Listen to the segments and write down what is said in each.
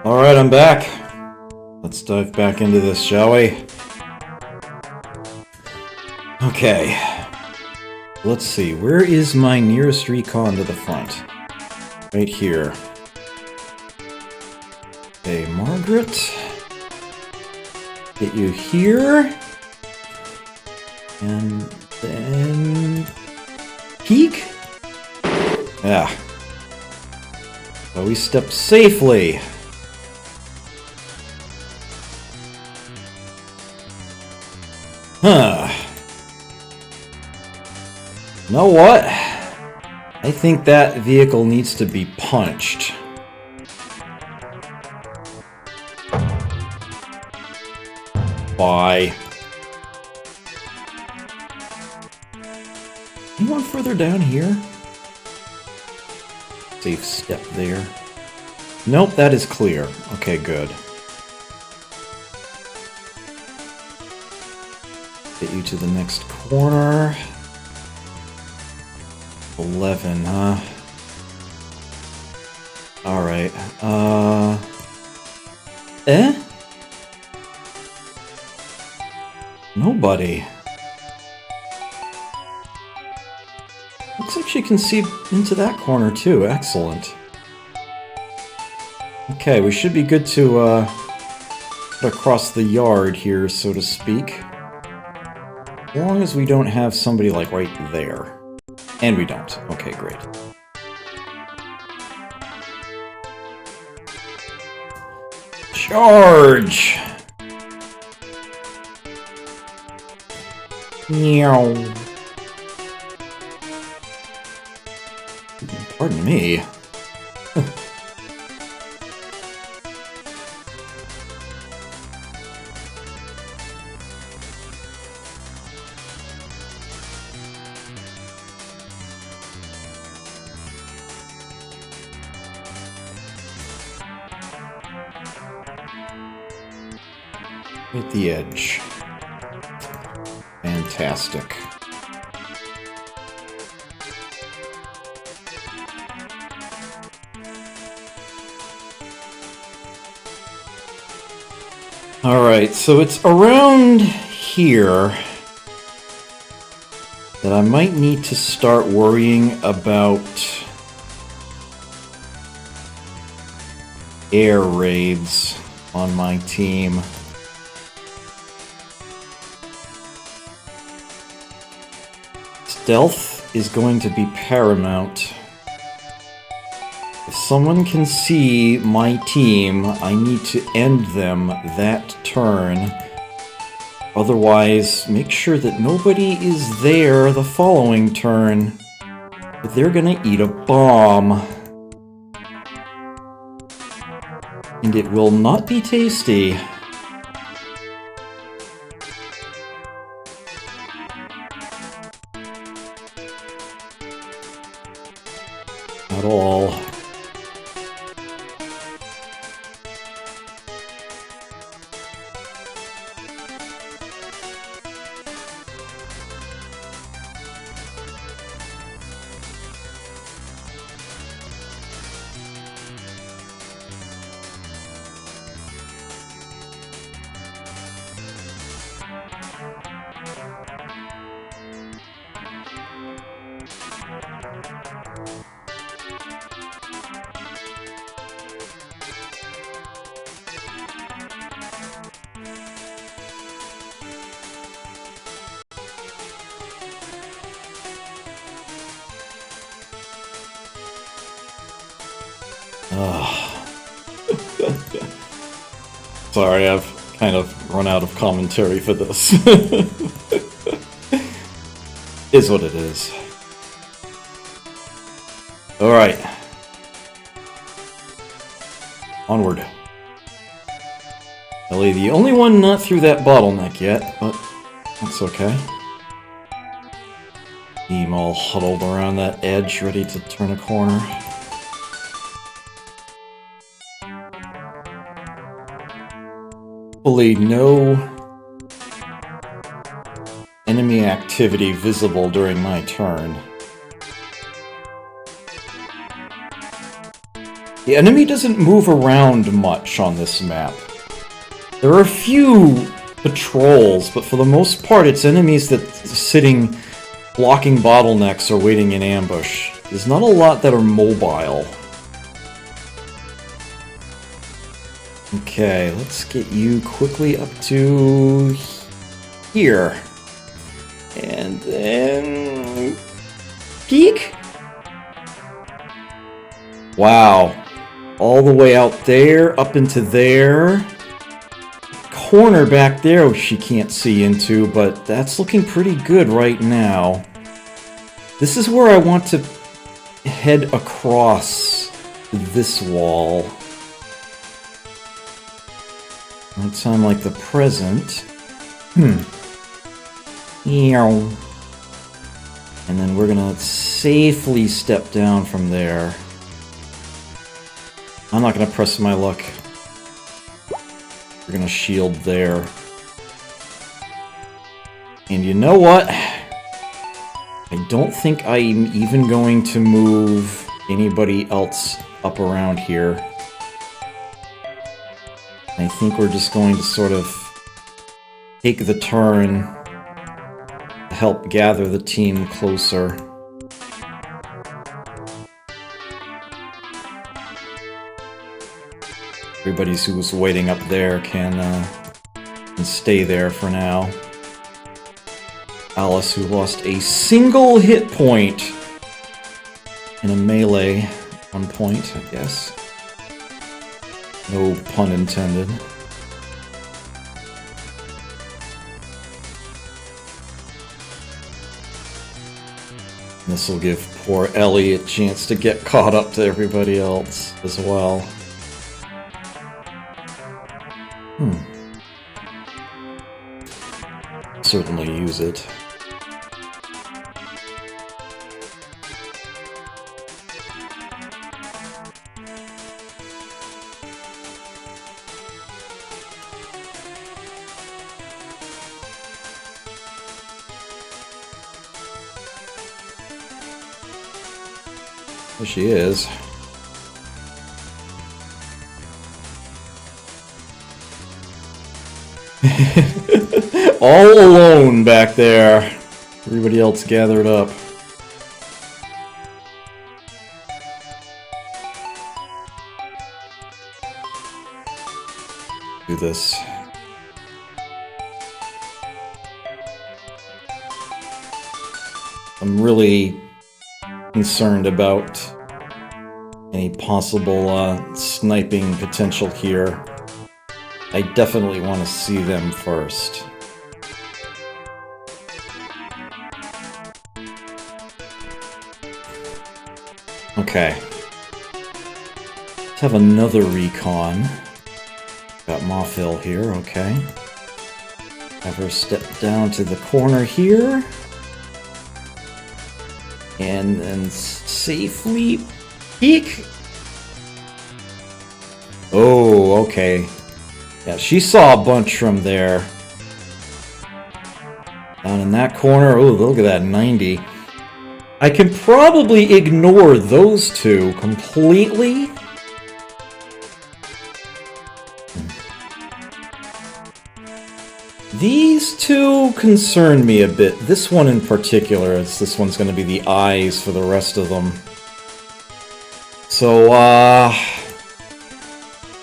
Alright, I'm back. Let's dive back into this, shall we? Okay. Let's see, where is my nearest recon to the front? Right here. Okay, Margaret. Get you here. And then... Peek? Yeah. So we step safely. Huh. You know what? I think that vehicle needs to be punched. Why? Anyone further down here? Safe step there. Nope, that is clear. Okay, good. Get you to the next corner. 11, huh? Alright, Eh? Nobody. Looks like she can see into that corner too. Excellent. Okay, we should be good to, get across the yard here, so to speak. As long as we don't have somebody, like, right there. And we don't. Okay, great. Charge! Meow. Pardon me. At the edge. Fantastic. Alright, so it's around here that I might need to start worrying about air raids on my team. Stealth is going to be paramount. If someone can see my team, I need to end them that turn. Otherwise, make sure that nobody is there the following turn. They're gonna eat a bomb. And it will not be tasty. At all. Sorry, I've kind of run out of commentary for this. Is what it is. Alright. Onward. Ellie, the only one not through that bottleneck yet, but that's okay. Team all huddled around that edge, ready to turn a corner. Hopefully no enemy activity visible during my turn. The enemy doesn't move around much on this map. There are a few patrols, but for the most part it's enemies that are sitting blocking bottlenecks or waiting in ambush. There's not a lot that are mobile. Okay, let's get you quickly up to here. And then... peek? Wow. All the way out there, up into there. Corner back there she can't see into, but that's looking pretty good right now. This is where I want to head across this wall. Don't sound like the present. Ew. And then we're gonna safely step down from there. I'm not gonna press my luck. We're gonna shield there. And you know what? I don't think I'm even going to move anybody else up around here. I think we're just going to sort of take the turn to help gather the team closer. Everybody who's waiting up there can stay there for now. Alice, who lost a single hit point in a melee at one point, I guess. No pun intended. This will give poor Ellie a chance to get caught up to everybody else as well. Certainly use it. There she is. All alone back there. Everybody else gathered up. Do this. I'm really concerned about any possible sniping potential here. I definitely want to see them first. Okay. Let's have another recon. Got Mothil here, okay. Have her step down to the corner here. And then safely peek. Oh, okay. Yeah, she saw a bunch from there. Down in that corner. Oh, look at that 90. I can probably ignore those two completely. These two concern me a bit. This one in particular, as this one's going to be the eyes for the rest of them. So,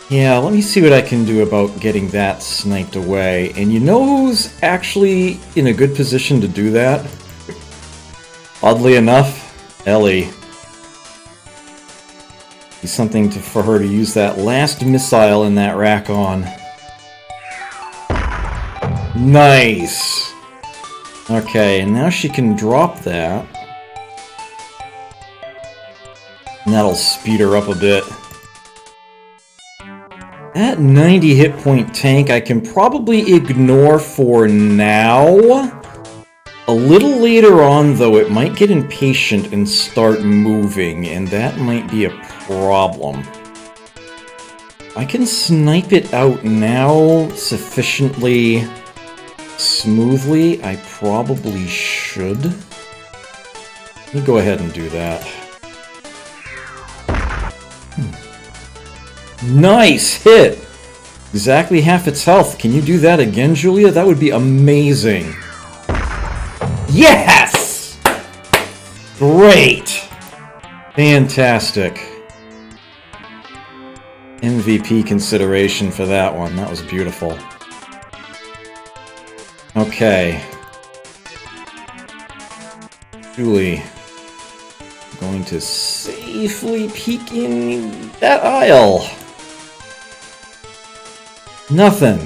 yeah, let me see what I can do about getting that sniped away. And you know who's actually in a good position to do that? Oddly enough, Ellie. Be something for her to use that last missile in that rack on. Nice! Okay, and now she can drop that. And that'll speed her up a bit. That 90 hit point tank I can probably ignore for now. A little later on, though, it might get impatient and start moving, and that might be a problem. I can snipe it out now sufficiently smoothly. I probably should. Let me go ahead and do that. Nice hit! Exactly half its health. Can you do that again, Julia? That would be amazing. Yes! Great! Fantastic. MVP consideration for that one. That was beautiful. Okay. Julie. Going to safely peek in that aisle. Nothing.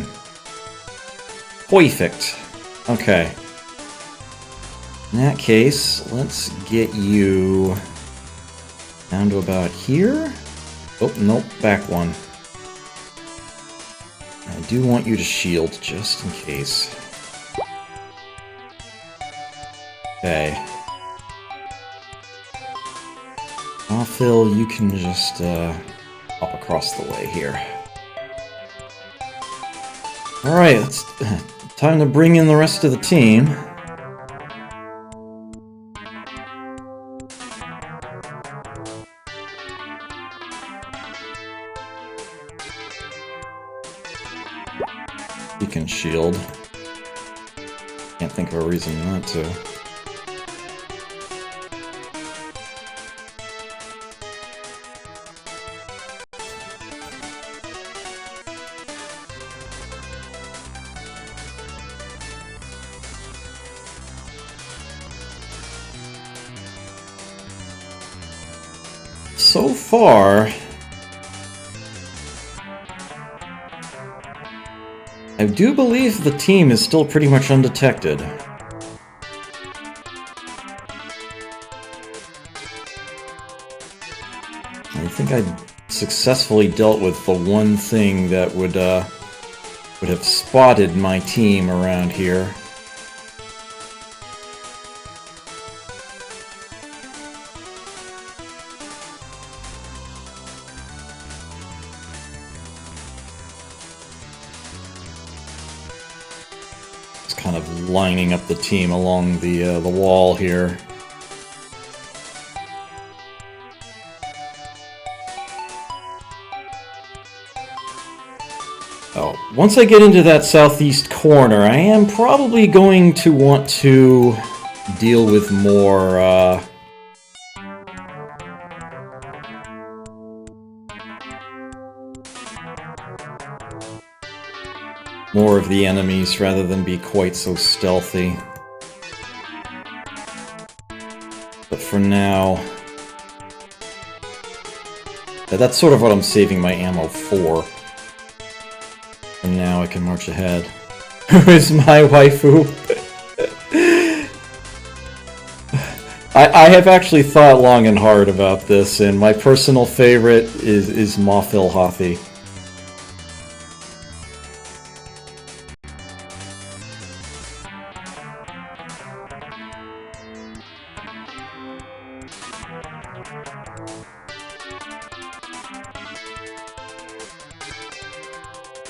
Perfect. Okay. In that case, let's get you down to about here. Oh, nope, back one. I do want you to shield, just in case. Okay. Phil, you can just hop across the way here. Alright, it's time to bring in the rest of the team. You can shield. Can't think of a reason not to. So far, I do believe the team is still pretty much undetected. I think I successfully dealt with the one thing that would have spotted my team around here. Kind of lining up the team along the wall here. Oh, once I get into that southeast corner, I am probably going to want to deal with more more of the enemies rather than be quite so stealthy. But for now, that's sort of what I'm saving my ammo for. And now I can march ahead. Who is my waifu? I have actually thought long and hard about this, and my personal favorite is Mawfil Hathi.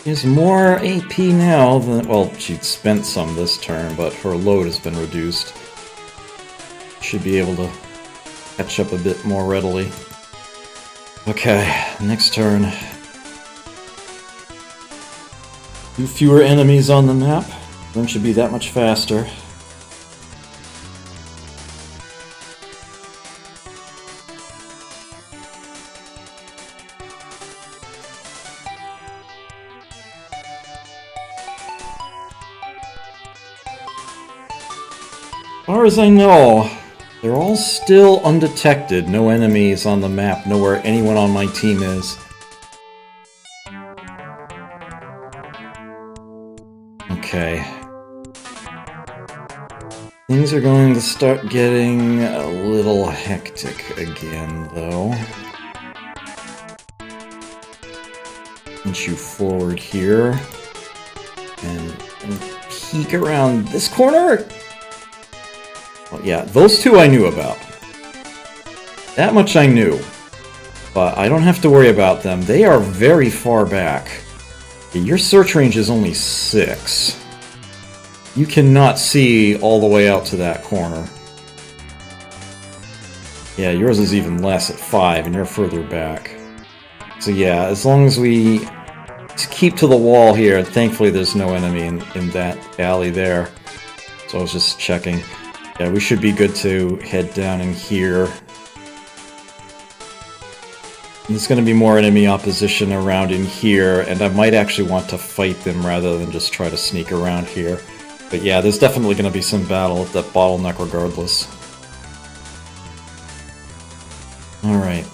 She has more AP now than... well, she'd spent some this turn, but her load has been reduced. Should be able to catch up a bit more readily. Okay, next turn. Fewer enemies on the map. Then should be that much faster. As far as I know, they're all still undetected. No enemies on the map. Know where anyone on my team is. Okay. Things are going to start getting a little hectic again, though. Inch you forward here. And peek around this corner. Well, yeah, those two I knew about. That much I knew. But I don't have to worry about them. They are very far back. Your search range is only 6. You cannot see all the way out to that corner. Yeah, yours is even less at 5, and you're further back. So yeah, as long as we keep to the wall here, thankfully there's no enemy in that alley there. So I was just checking. Yeah, we should be good to head down in here. There's going to be more enemy opposition around in here, and I might actually want to fight them rather than just try to sneak around here. But yeah, there's definitely going to be some battle at that bottleneck regardless. Alright.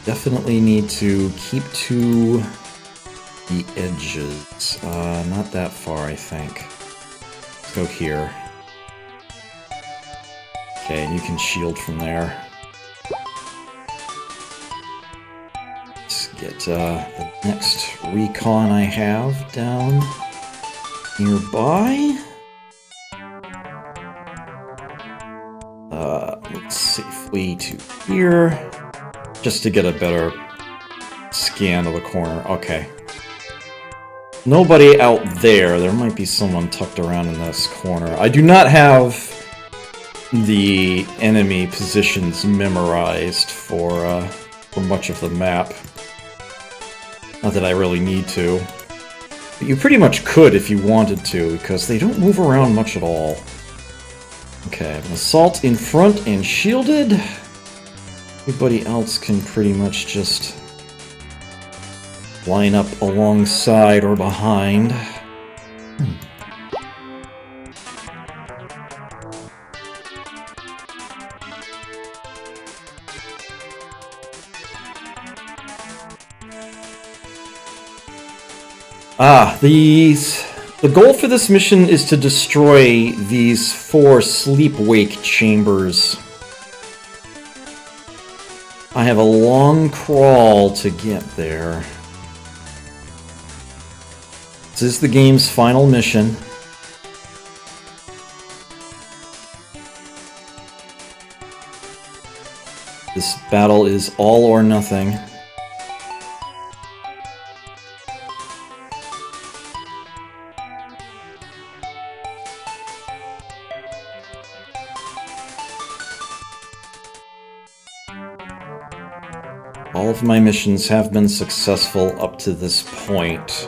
Definitely need to keep to the edges. Not that far, I think. Let's go here. Okay, and you can shield from there. Let's get the next recon I have down nearby. Let's safely to here. Just to get a better scan of the corner. Okay. Nobody out there. There might be someone tucked around in this corner. I do not have the enemy positions memorized for much of the map. Not that I really need to. But you pretty much could if you wanted to, because they don't move around much at all. Okay, an assault in front and shielded. Everybody else can pretty much just line up alongside or behind. The goal for this mission is to destroy these 4 sleep-wake chambers. I have a long crawl to get there. This is the game's final mission. This battle is all or nothing. All of my missions have been successful up to this point.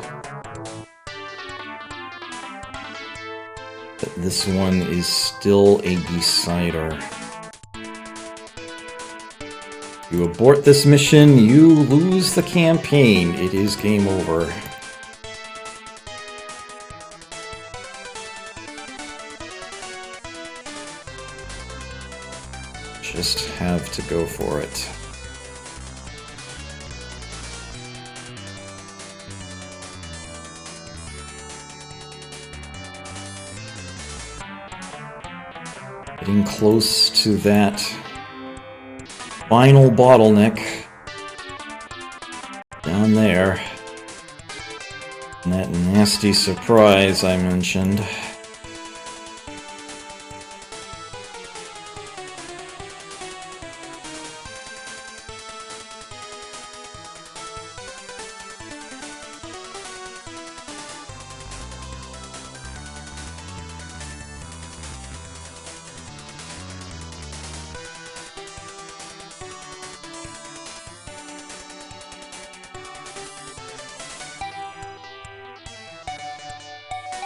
But this one is still a decider. You abort this mission, you lose the campaign. It is game over. Just have to go for it. Getting close to that final bottleneck down there. And that nasty surprise I mentioned.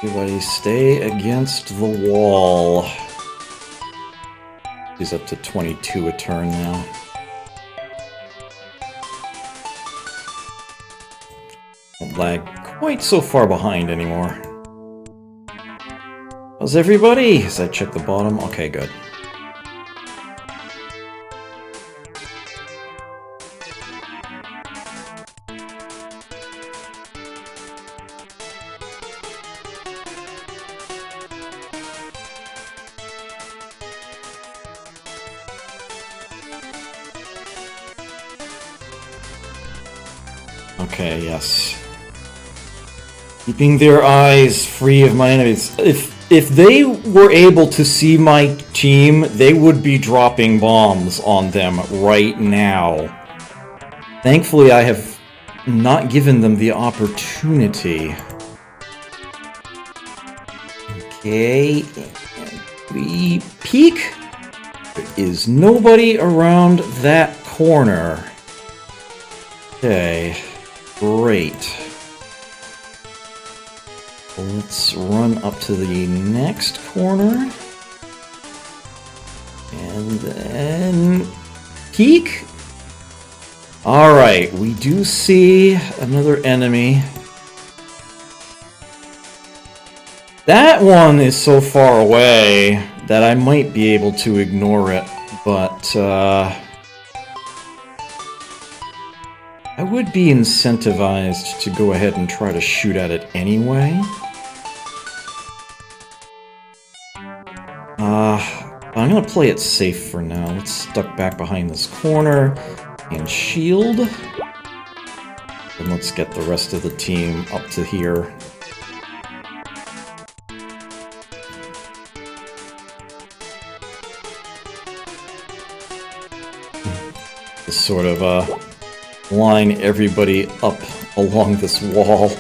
Everybody stay against the wall. He's up to 22 a turn now. Won't lag quite so far behind anymore. How's everybody? As I check the bottom? Okay, good. Okay, yes. Keeping their eyes free of my enemies. If they were able to see my team, they would be dropping bombs on them right now. Thankfully, I have not given them the opportunity. Okay, and we peek. There is nobody around that corner. Okay. Great. Let's run up to the next corner. And then... peek? Alright, we do see another enemy. That one is so far away that I might be able to ignore it, but I would be incentivized to go ahead and try to shoot at it anyway. I'm gonna play it safe for now. Let's duck back behind this corner and shield. And let's get the rest of the team up to here. Just sort of line everybody up along this wall.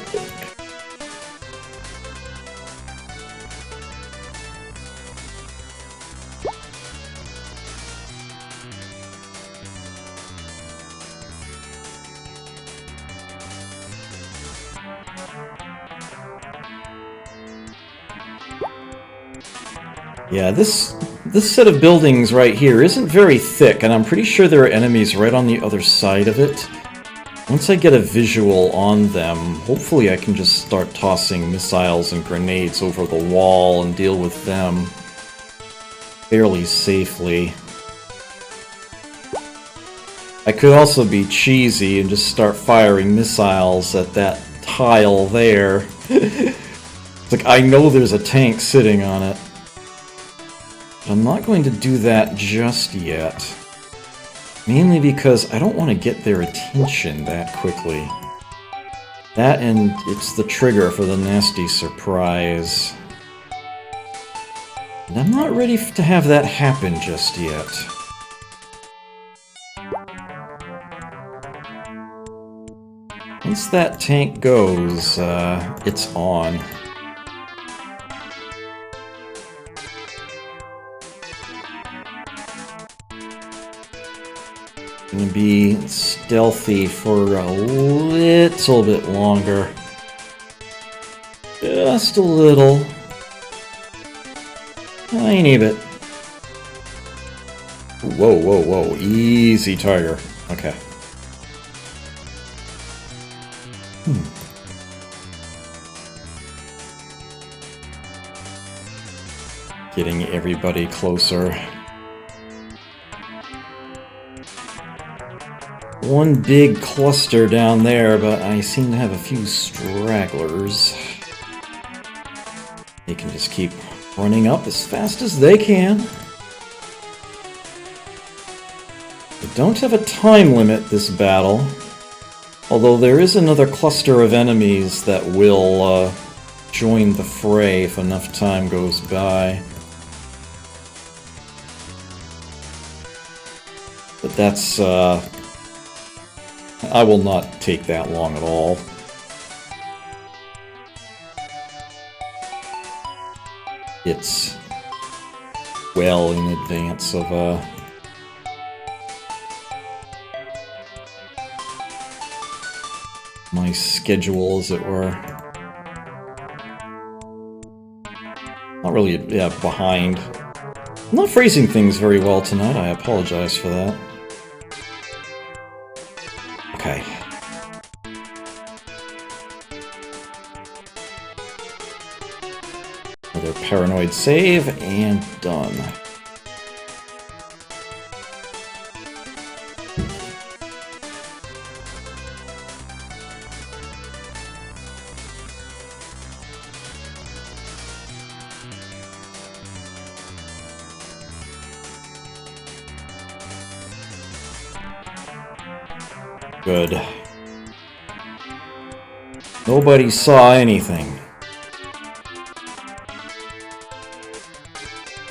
Yeah, this set of buildings right here isn't very thick, and I'm pretty sure there are enemies right on the other side of it. Once I get a visual on them, hopefully I can just start tossing missiles and grenades over the wall and deal with them fairly safely. I could also be cheesy and just start firing missiles at that tile there. It's like, I know there's a tank sitting on it. I'm not going to do that just yet. Mainly because I don't want to get their attention that quickly. That and it's the trigger for the nasty surprise. And I'm not ready to have that happen just yet. Once that tank goes, it's on. Gonna be stealthy for a little bit longer. Just a little. Tiny bit. Whoa, whoa, whoa. Easy, Tiger. Okay. Getting everybody closer. One big cluster down there, but I seem to have a few stragglers. They can just keep running up as fast as they can. I don't have a time limit this battle, although there is another cluster of enemies that will join the fray if enough time goes by. But that's, I will not take that long at all. It's well in advance of my schedule, as it were. Not really, yeah, behind. I'm not phrasing things very well tonight, I apologize for that. Okay. Another paranoid save, and done. Good. Nobody saw anything.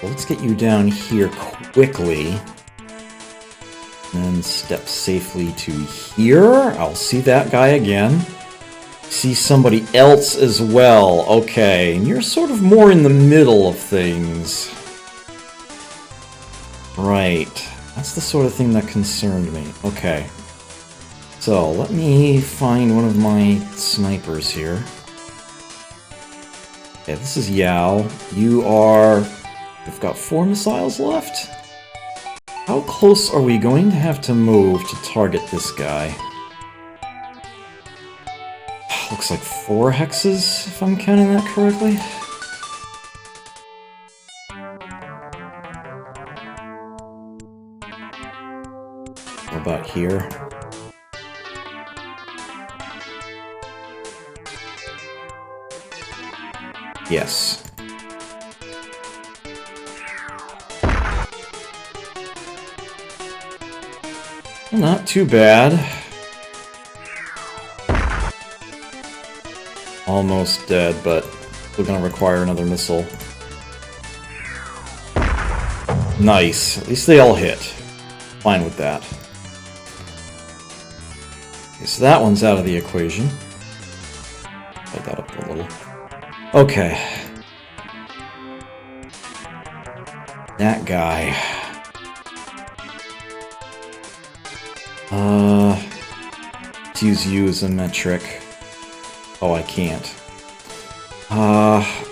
Well, let's get you down here quickly. And then step safely to here. I'll see that guy again. See somebody else as well. Okay, and you're sort of more in the middle of things. Right. That's the sort of thing that concerned me. Okay. So, let me find one of my snipers here. Okay, this is Yao. You are... We've got 4 missiles left? How close are we going to have to move to target this guy? Looks like 4 hexes, if I'm counting that correctly. How about here? Yes. Not too bad. Almost dead, but we're gonna require another missile. Nice. At least they all hit. Fine with that. Okay, so that one's out of the equation. Light that up a little. Okay. That guy. Let's use you as a metric. Oh, I can't.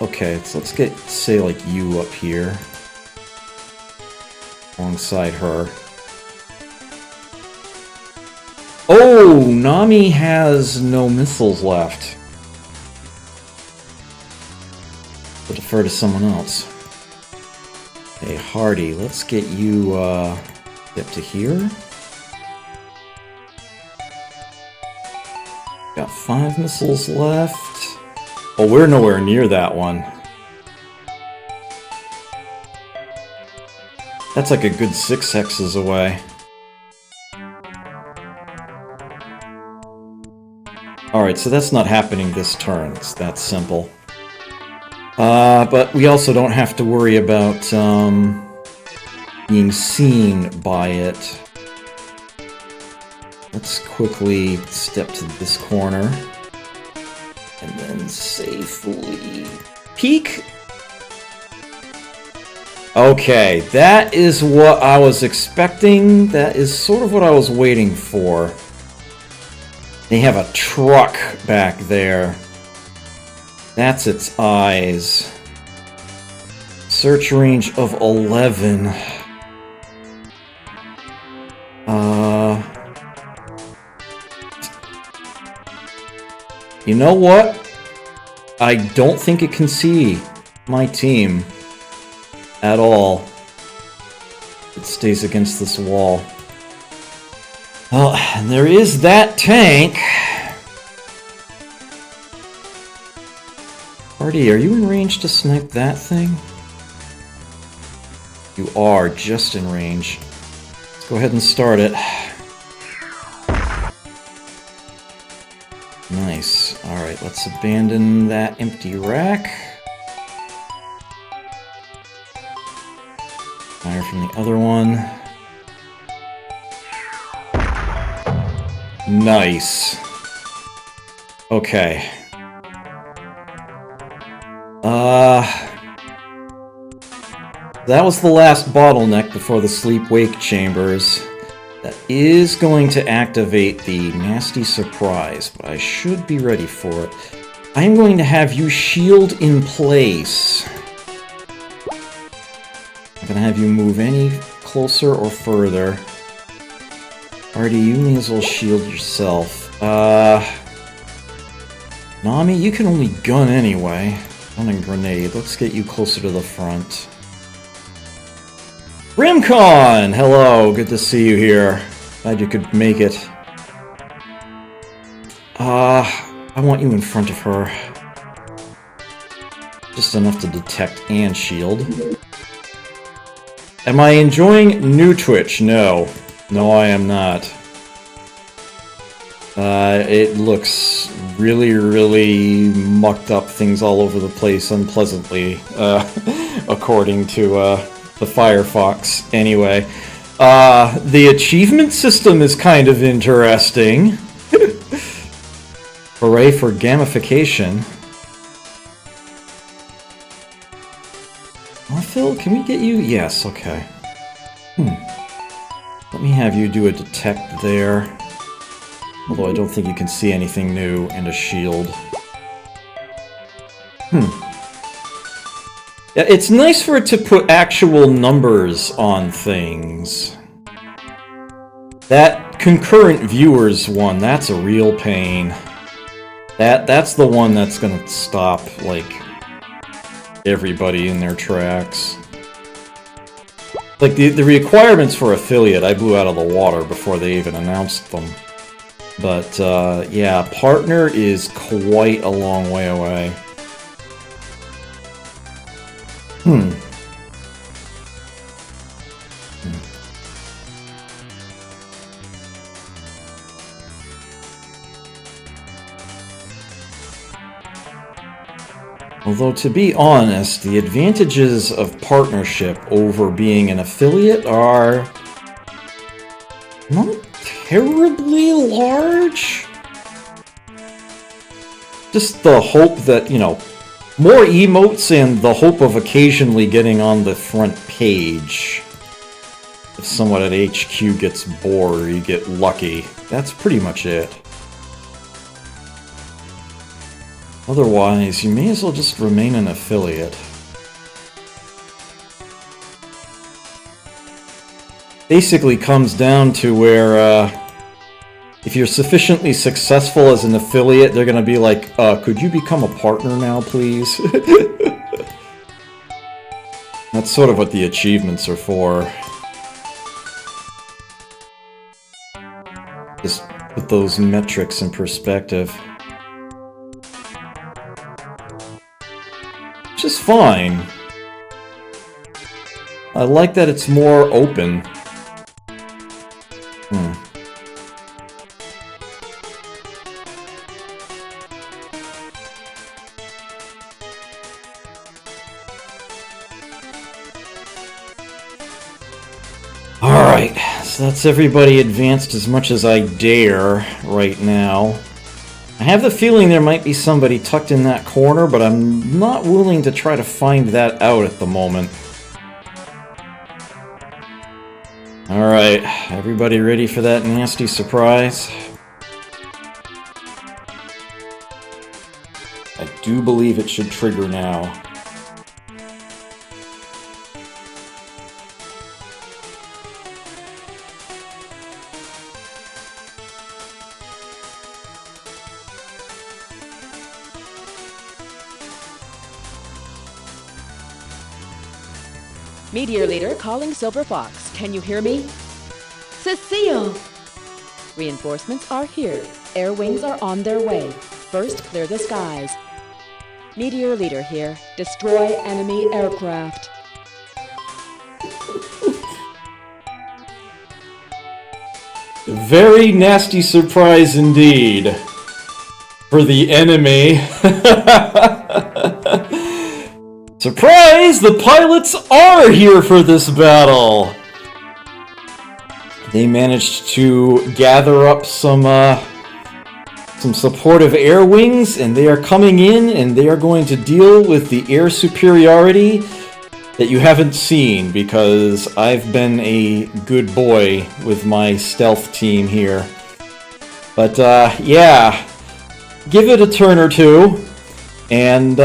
Okay, so let's get, say, like, you up here. Alongside her. Oh! Nami has no missiles left. I'll defer to someone else. Hey, Hardy, let's get you, up to here. Got 5 missiles left. Oh, we're nowhere near that one. That's like a good 6 hexes away. Alright, so that's not happening this turn. It's that simple. But we also don't have to worry about being seen by it. Let's quickly step to this corner. And then safely peek. Okay, that is what I was expecting. That is sort of what I was waiting for. They have a truck back there. That's its eyes. Search range of 11. You know what? I don't think it can see my team at all. It stays against this wall. Well, and there is that tank. Hardy, are you in range to snipe that thing? You are just in range. Let's go ahead and start it. Nice. Alright, let's abandon that empty rack. Fire from the other one. Nice. Okay. That was the last bottleneck before the sleep-wake chambers. That is going to activate the nasty surprise, but I should be ready for it. I am going to have you shield in place. I'm going to have you move any closer or further. Hardy, you may as well shield yourself. Nami, you can only gun anyway. Gun and grenade. Let's get you closer to the front. Rimcon! Hello, good to see you here. Glad you could make it. I want you in front of her. Just enough to detect and shield. Am I enjoying new Twitch? No. No, I am not. It looks really, really mucked up things all over the place unpleasantly, according to, the Firefox. Anyway, the achievement system is kind of interesting. Hooray for gamification. Phil, can we get you? Yes, okay. Let me have you do a detect there. Although I don't think you can see anything new, and a shield. Yeah, it's nice for it to put actual numbers on things. That concurrent viewers one, that's a real pain. That's the one that's gonna stop, like, everybody in their tracks. Like, the requirements for affiliate, I blew out of the water before they even announced them. But, yeah, partner is quite a long way away. Although, to be honest, the advantages of partnership over being an affiliate are not terribly large. Just the hope that, you know, more emotes and the hope of occasionally getting on the front page. If someone at HQ gets bored or you get lucky, that's pretty much it. Otherwise, you may as well just remain an affiliate. Basically comes down to where, if you're sufficiently successful as an affiliate, they're gonna be like, could you become a partner now, please? That's sort of what the achievements are for. Just put those metrics in perspective. Which is fine. I like that it's more open. Alright, so that's everybody advanced as much as I dare right now. I have the feeling there might be somebody tucked in that corner, but I'm not willing to try to find that out at the moment. Alright, everybody ready for that nasty surprise? I do believe it should trigger now. Meteor Leader calling Silver Fox. Can you hear me? Cecile! Reinforcements are here. Air wings are on their way. First, clear the skies. Meteor Leader here. Destroy enemy aircraft. Very nasty surprise indeed. For the enemy. Surprise! The pilots are here for this battle! They managed to gather up some supportive air wings, and they are coming in, and they are going to deal with the air superiority that you haven't seen, because I've been a good boy with my stealth team here. But, yeah. Give it a turn or two, and,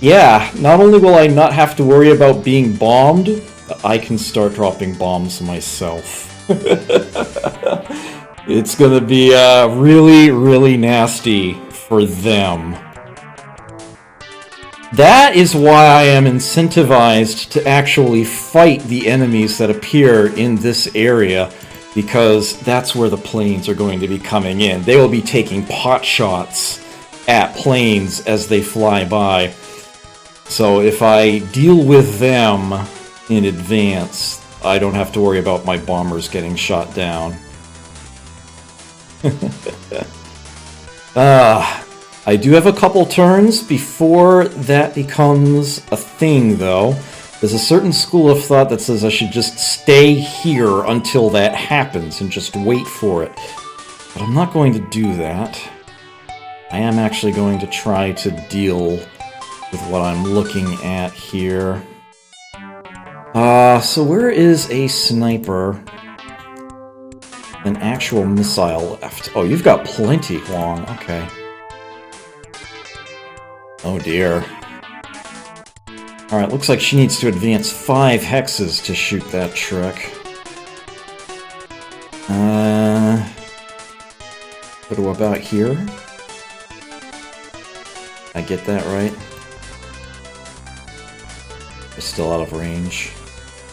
yeah, not only will I not have to worry about being bombed, I can start dropping bombs myself. It's gonna be really, really nasty for them. That is why I am incentivized to actually fight the enemies that appear in this area, because that's where the planes are going to be coming in. They will be taking pot shots at planes as they fly by. So if I deal with them in advance, I don't have to worry about my bombers getting shot down. I do have a couple turns before that becomes a thing, though. There's a certain school of thought that says I should just stay here until that happens and just wait for it. But I'm not going to do that. I am actually going to try to deal with what I'm looking at here. So where is a sniper? an actual missile left. Oh, you've got plenty, Huang. Okay. Oh dear. Alright, looks like she needs to advance 5 hexes to shoot that trick. What about here? I get that right? They're still out of range.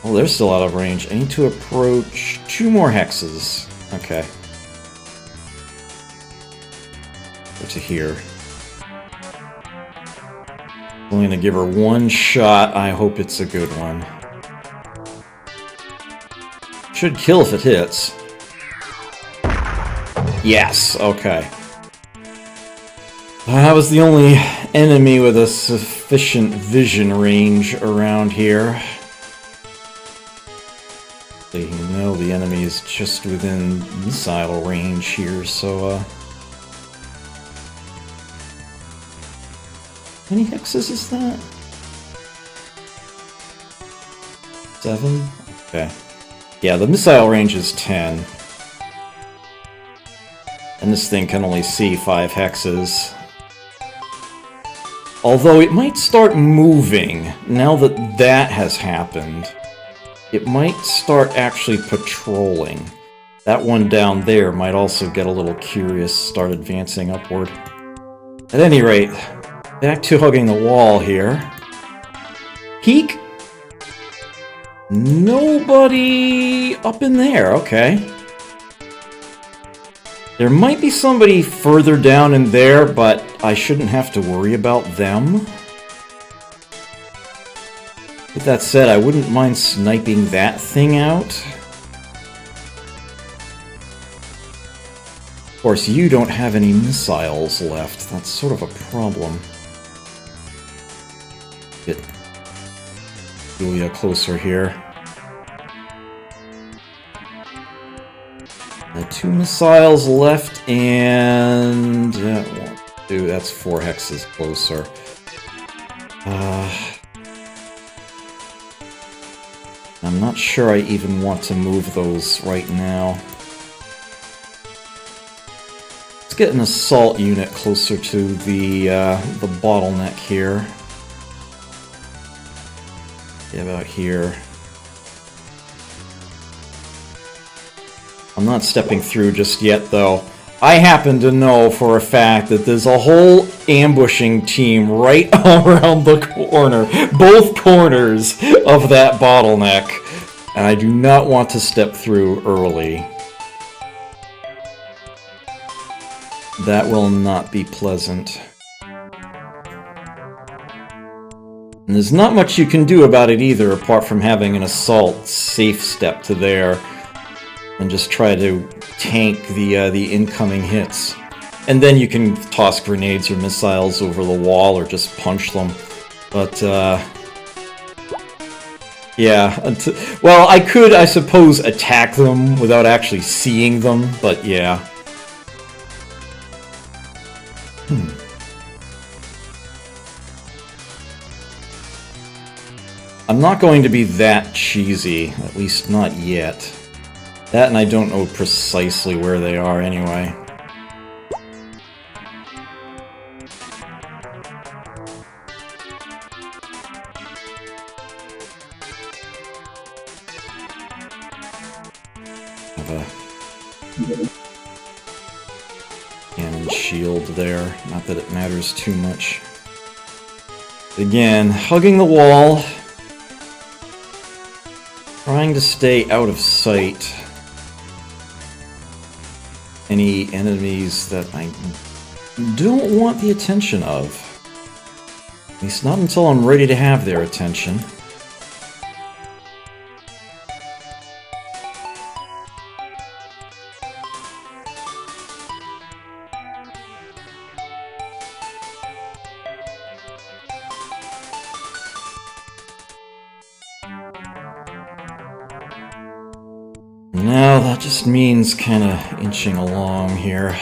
Oh, they're still out of range. I need to approach 2 more hexes. Okay. Go to here. I'm only gonna give her 1 shot. I hope it's a good one. Should kill if it hits. Yes, okay. That was the only enemy with a sufficient vision range around here. You know the enemy is just within missile range here, so how many hexes is that? 7? Okay. Yeah, the missile range is 10. And this thing can only see 5 hexes. Although it might start moving, now that that has happened. It might start actually patrolling. That one down there might also get a little curious, start advancing upward. At any rate, back to hugging the wall here. Peek! Nobody up in there, okay. There might be somebody further down in there, but I shouldn't have to worry about them. With that said, I wouldn't mind sniping that thing out. Of course, you don't have any missiles left. That's sort of a problem. Get Julia closer here. 2 missiles left, and dude, that's 4 hexes closer. I'm not sure I even want to move those right now. Let's get an assault unit closer to the bottleneck here. Yeah, about here. I'm not stepping through just yet, though. I happen to know for a fact that there's a whole ambushing team right around the corner, both corners of that bottleneck, and I do not want to step through early. That will not be pleasant. And there's not much you can do about it either, apart from having an assault safe step to there. And just try to tank the incoming hits. And then you can toss grenades or missiles over the wall or just punch them. But, yeah. Well, I could, I suppose, attack them without actually seeing them, but yeah. I'm not going to be that cheesy, at least not yet. That, and I don't know precisely where they are anyway. Have a cannon shield there. Not that it matters too much. Again, hugging the wall. Trying to stay out of sight. Any enemies that I don't want the attention of. At least not until I'm ready to have their attention. Now that just means kind of inching along here.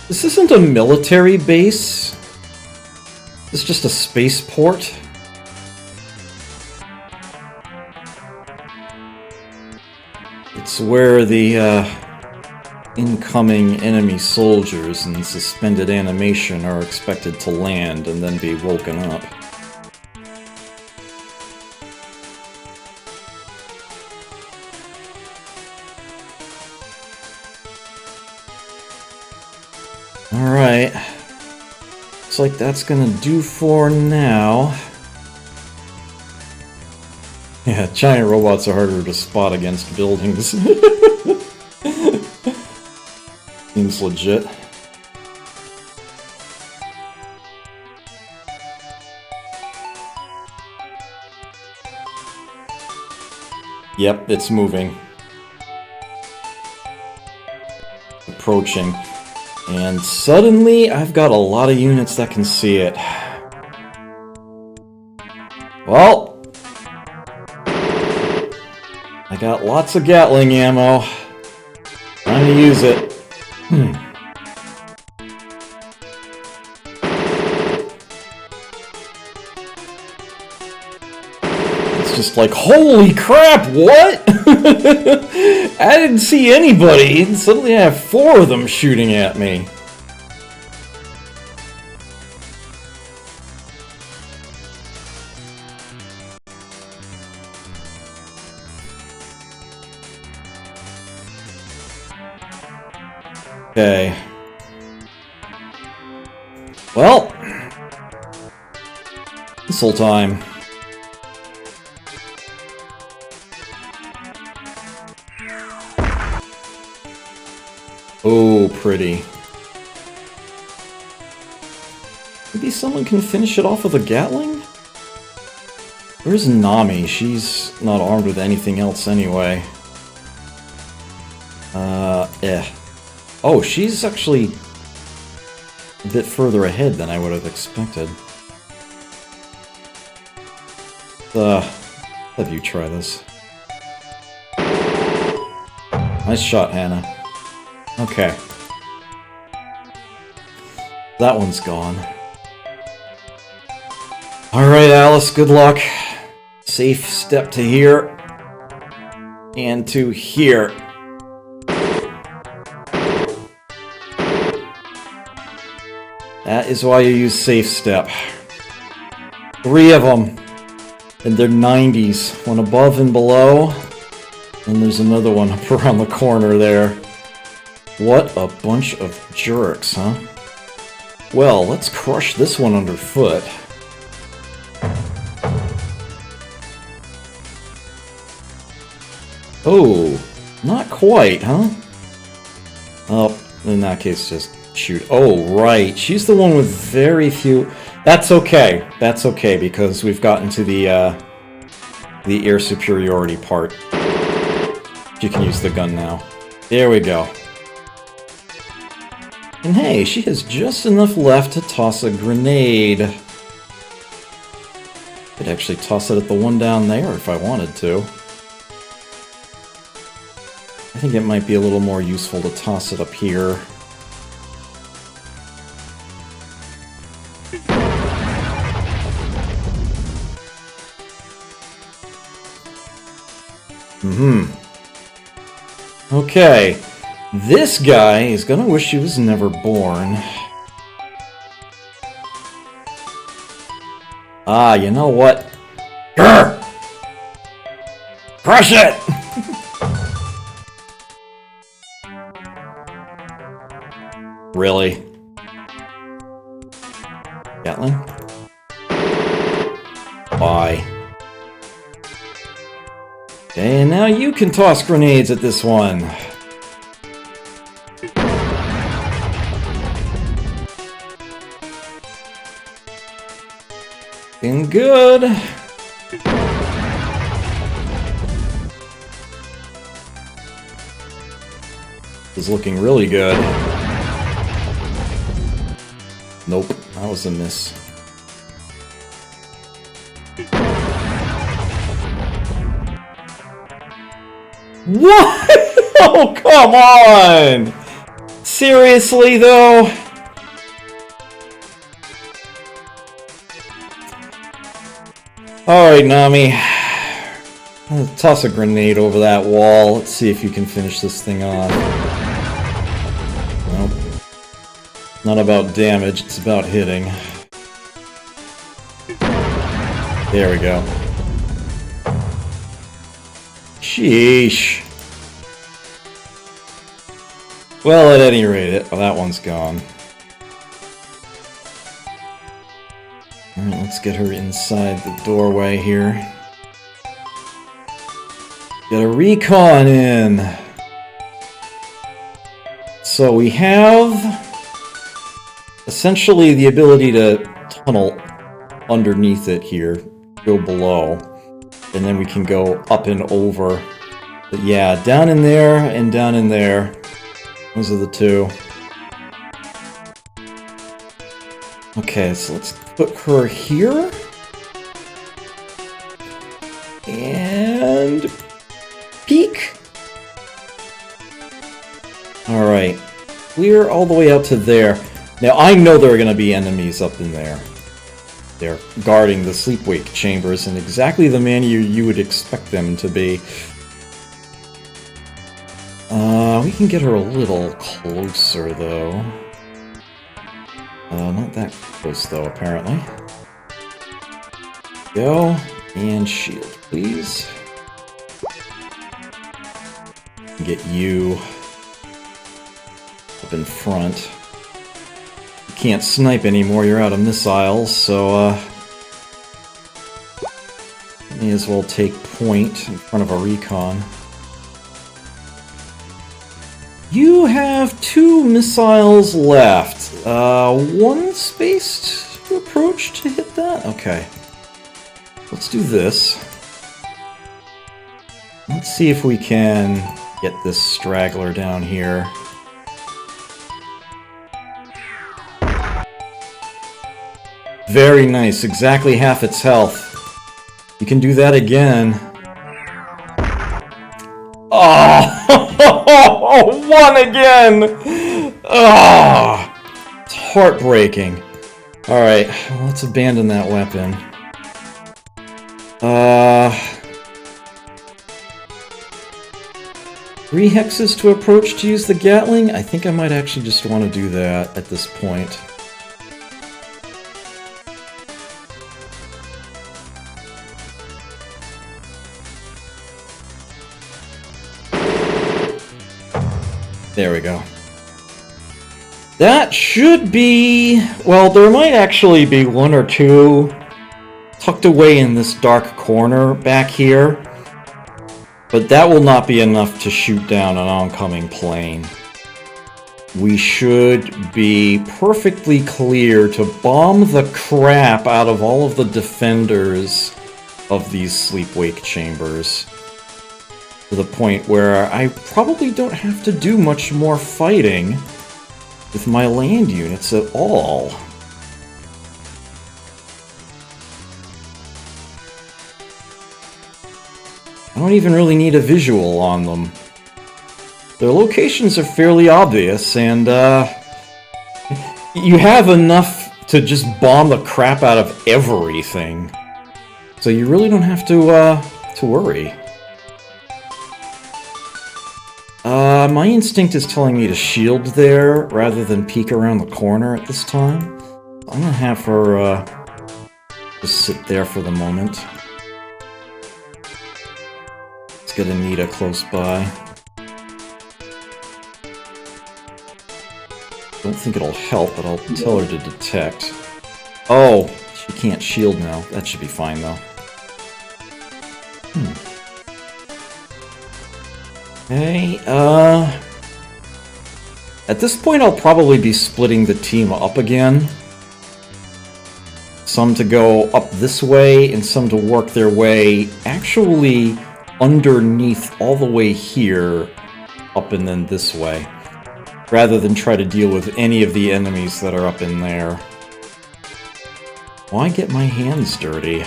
This isn't a military base. It's just a spaceport. It's where the incoming enemy soldiers in suspended animation are expected to land and then be woken up. Alright. Looks like that's gonna do for now. Yeah, giant robots are harder to spot against buildings. Seems legit. Yep, it's moving. Approaching. And suddenly, I've got a lot of units that can see it. Well, I got lots of Gatling ammo. Time to use it. It's just like, holy crap, what? I didn't see anybody, and suddenly I have 4 of them shooting at me. Okay. Well, this whole time. Oh, pretty. Maybe someone can finish it off with a Gatling? Where's Nami? She's not armed with anything else anyway. Oh, she's actually a bit further ahead than I would have expected. Have you try this. Nice shot, Hannah. Okay. That one's gone. Alright, Alice, good luck. Safe step to here. And to here. That is why you use safe step. 3 of them. And they're 90s. One above and below. And there's another one up around the corner there. What a bunch of jerks, huh? Well, let's crush this one underfoot. Oh, not quite, huh? Oh, in that case, just shoot. Oh, right. She's the one with very few... That's okay. That's okay, because we've gotten to the air superiority part. You can use the gun now. There we go. And hey, she has just enough left to toss a grenade. Could actually toss it at the one down there if I wanted to. I think it might be a little more useful to toss it up here. Okay. This guy is gonna wish he was never born. Ah, you know what? Grr! Crush it! Really? Gatling? Bye. Okay, and now you can toss grenades at this one. Looking good. Is looking really good. Nope, that was a miss. What? Oh, come on! Seriously, though? Alright, Nami. I'll toss a grenade over that wall. Let's see if you can finish this thing off. Nope. Not about damage, it's about hitting. There we go. Sheesh. Well, at any rate, that one's gone. Alright, let's get her inside the doorway here. Get a recon in. So we have essentially the ability to tunnel underneath it here, go below, and then we can go up and over. But yeah, down in there and down in there. Those are the two. Okay, so let's put her here. And peek. Alright. Clear all the way out to there. Now, I know there are going to be enemies up in there. They're guarding the sleep-wake chambers in exactly the manner you would expect them to be. We can get her a little closer, though. Not that close, though, apparently. Go, and shield, please. Get you up in front. You can't snipe anymore, you're out of missiles, so, may as well take point in front of a recon. You have 2 missiles left. One spaced approach to hit that? Okay. Let's do this. Let's see if we can get this straggler down here. Very nice. Exactly half its health. You can do that again. Oh, 1 again! Oh, it's heartbreaking. Alright, let's abandon that weapon. 3 hexes to approach to use the Gatling? I think I might actually just want to do that at this point. There we go. That should be... well, there might actually be 1 or 2 tucked away in this dark corner back here. But that will not be enough to shoot down an oncoming plane. We should be perfectly clear to bomb the crap out of all of the defenders of these sleep-wake chambers. To the point where I probably don't have to do much more fighting with my land units at all. I don't even really need a visual on them. Their locations are fairly obvious, and you have enough to just bomb the crap out of everything. So you really don't have to worry. My instinct is telling me to shield there rather than peek around the corner at this time. I'm gonna have her just sit there for the moment. Let's get Anita close by. Don't think it'll help, but I'll tell her to detect. Oh, she can't shield now. That should be fine, though. Okay, at this point I'll probably be splitting the team up again. Some to go up this way, and some to work their way actually underneath all the way here, up and then this way. Rather than try to deal with any of the enemies that are up in there. Why get my hands dirty?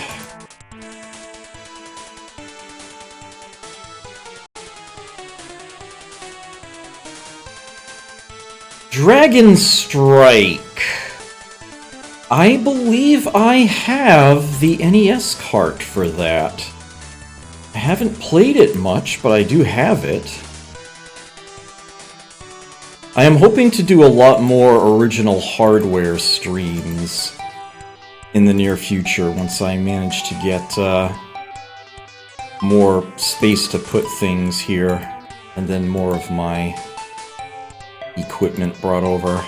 Dragon Strike. I believe I have the NES cart for that. I haven't played it much, but I do have it. I am hoping to do a lot more original hardware streams in the near future once I manage to get more space to put things here, and then more of my equipment brought over.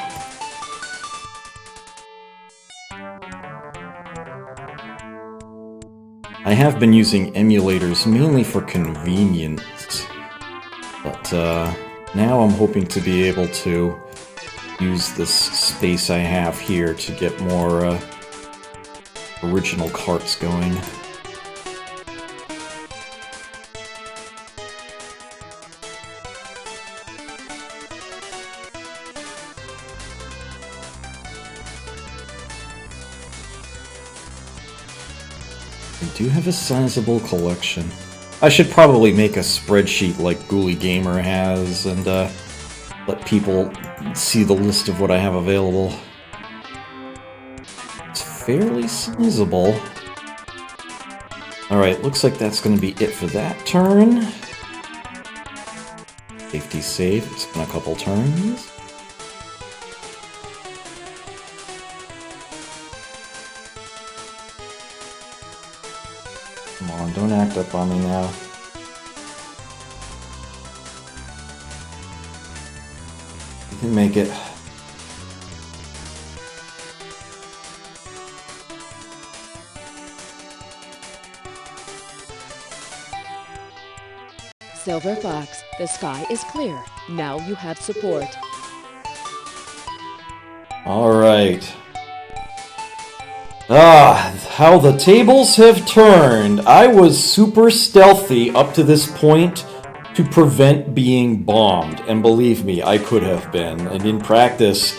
I have been using emulators mainly for convenience, but now I'm hoping to be able to use this space I have here to get more original carts going. I do have a sizable collection. I should probably make a spreadsheet like Ghoulie Gamer has and let people see the list of what I have available. It's fairly sizable. Alright, looks like that's going to be it for that turn. Safety save, it's been a couple turns. Come on, don't act up on me now. You can make it. Silver Fox, the sky is clear. Now you have support. Alright. How the tables have turned. I was super stealthy up to this point to prevent being bombed. And believe me, I could have been. And in practice,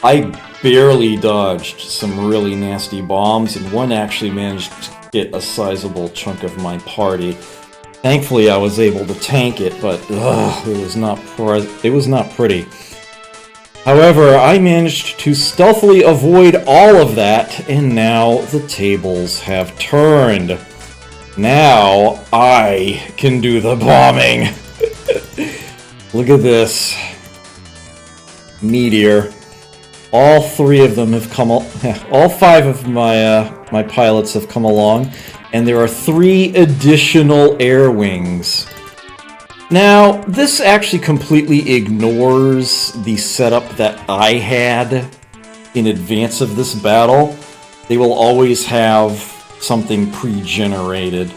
I barely dodged some really nasty bombs, and one actually managed to get a sizable chunk of my party. Thankfully, I was able to tank it, but it was not pretty. However, I managed to stealthily avoid all of that, and now the tables have turned. Now, I can do the bombing. Look at this. Meteor. All three of them have come, all five of my pilots have come along, and there are 3 additional air wings. Now, this actually completely ignores the setup that I had in advance of this battle. They will always have something pre-generated.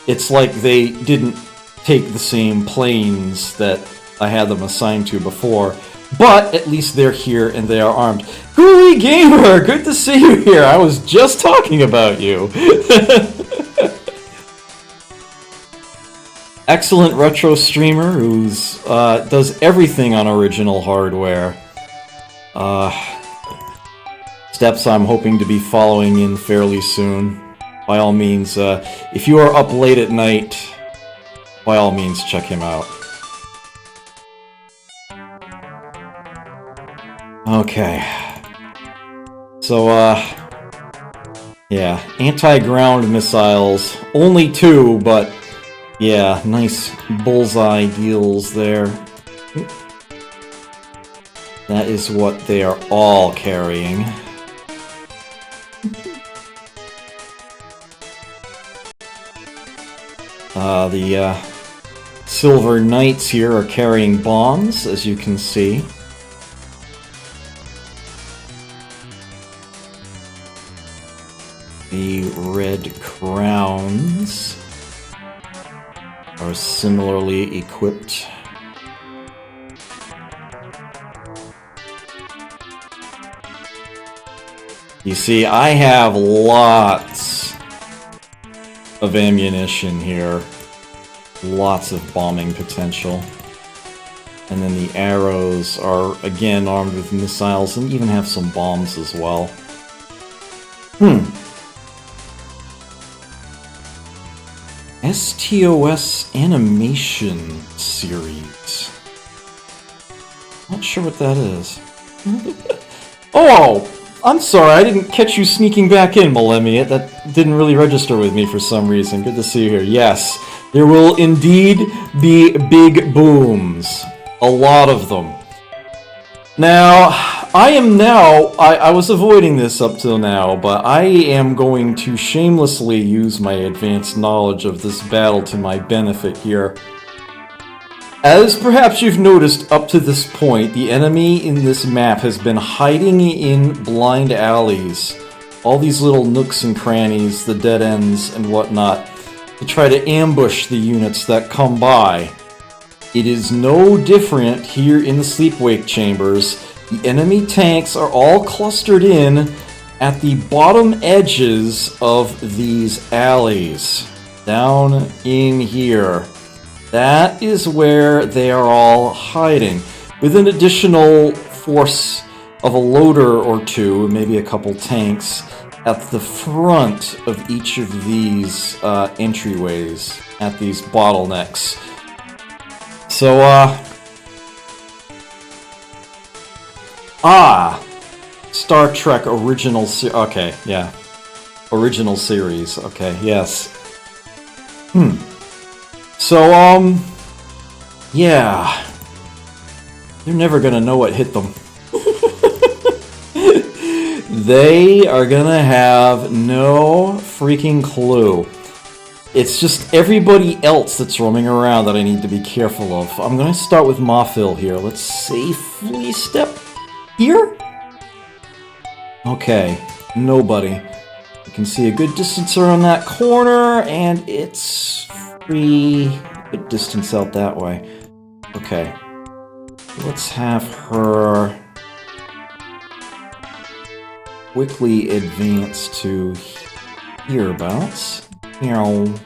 It's like they didn't take the same planes that I had them assigned to before, but at least they're here and they are armed. Ghoulie Gamer! Good to see you here! I was just talking about you! Excellent retro streamer who does everything on original hardware. Steps I'm hoping to be following in fairly soon. By all means, if you are up late at night, by all means check him out. Okay. So, yeah, anti-ground missiles. Only 2, but yeah, nice bullseye deals there. That is what they are all carrying. The Silver Knights here are carrying bombs, as you can see. The Red Crowns are similarly equipped. You see, I have lots of ammunition here. Lots of bombing potential. And then the arrows are, again, armed with missiles and even have some bombs as well. STOS animation series. Not sure what that is. Oh! I'm sorry, I didn't catch you sneaking back in, Millennium. That didn't really register with me for some reason. Good to see you here. Yes, there will indeed be big booms. A lot of them. Now, I was avoiding this up till now, but I am going to shamelessly use my advanced knowledge of this battle to my benefit here. As perhaps you've noticed up to this point, the enemy in this map has been hiding in blind alleys. All these little nooks and crannies, the dead ends and whatnot, to try to ambush the units that come by. It is no different here in the sleep-wake chambers. The enemy tanks are all clustered in at the bottom edges of these alleys. Down in here. That is where they are all hiding, with an additional force of a loader or two, maybe a couple tanks, at the front of each of these entryways, at these bottlenecks. So, Star Trek original okay, yeah. Original series, okay, yes. So, yeah. They're never gonna know what hit them. They are gonna have no freaking clue. It's just everybody else that's roaming around that I need to be careful of. I'm gonna start with Mothil here. Let's safely step here. Okay, nobody. You can see a good distance around that corner, and it's free. Good distance out that way. Okay. Let's have her quickly advance to hereabouts. And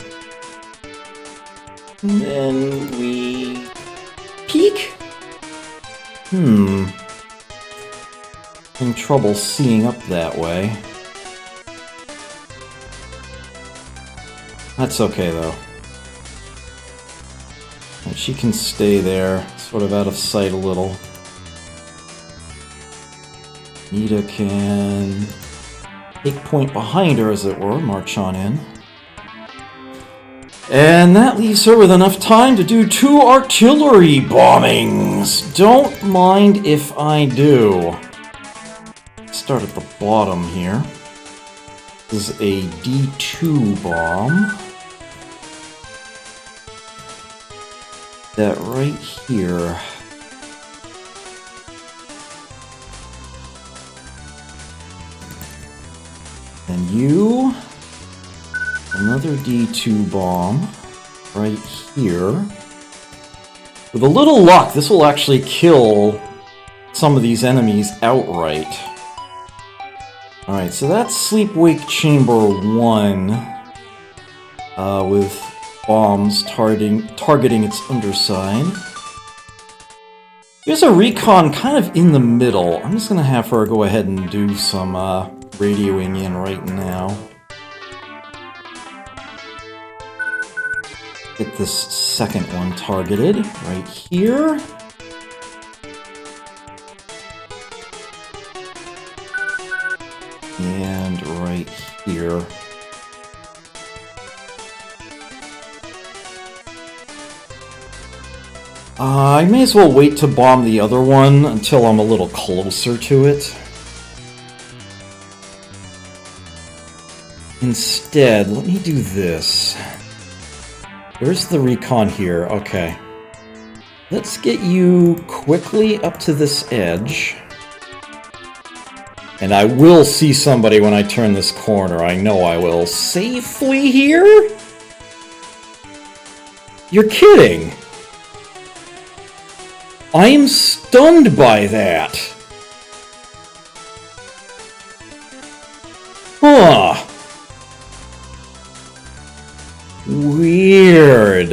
then we peek. Having trouble seeing up that way. That's okay though. And she can stay there, sort of out of sight a little. Nita can take point behind her, as it were, march on in. And that leaves her with enough time to do 2 artillery bombings. Don't mind if I do. Start at the bottom here. This is a D2 bomb. That right here. And you, another D2 bomb right here. With a little luck, this will actually kill some of these enemies outright. Alright, so that's Sleep-Wake Chamber 1 with bombs targeting its underside. There's a recon kind of in the middle. I'm just going to have her go ahead and do some radioing in right now. Get this second one targeted right here. And right here. I may as well wait to bomb the other one until I'm a little closer to it. Instead, let me do this. Where's the recon here? Okay. Let's get you quickly up to this edge. And I will see somebody when I turn this corner. I know I will. Safely here? You're kidding! I am stunned by that! Huh. Weird.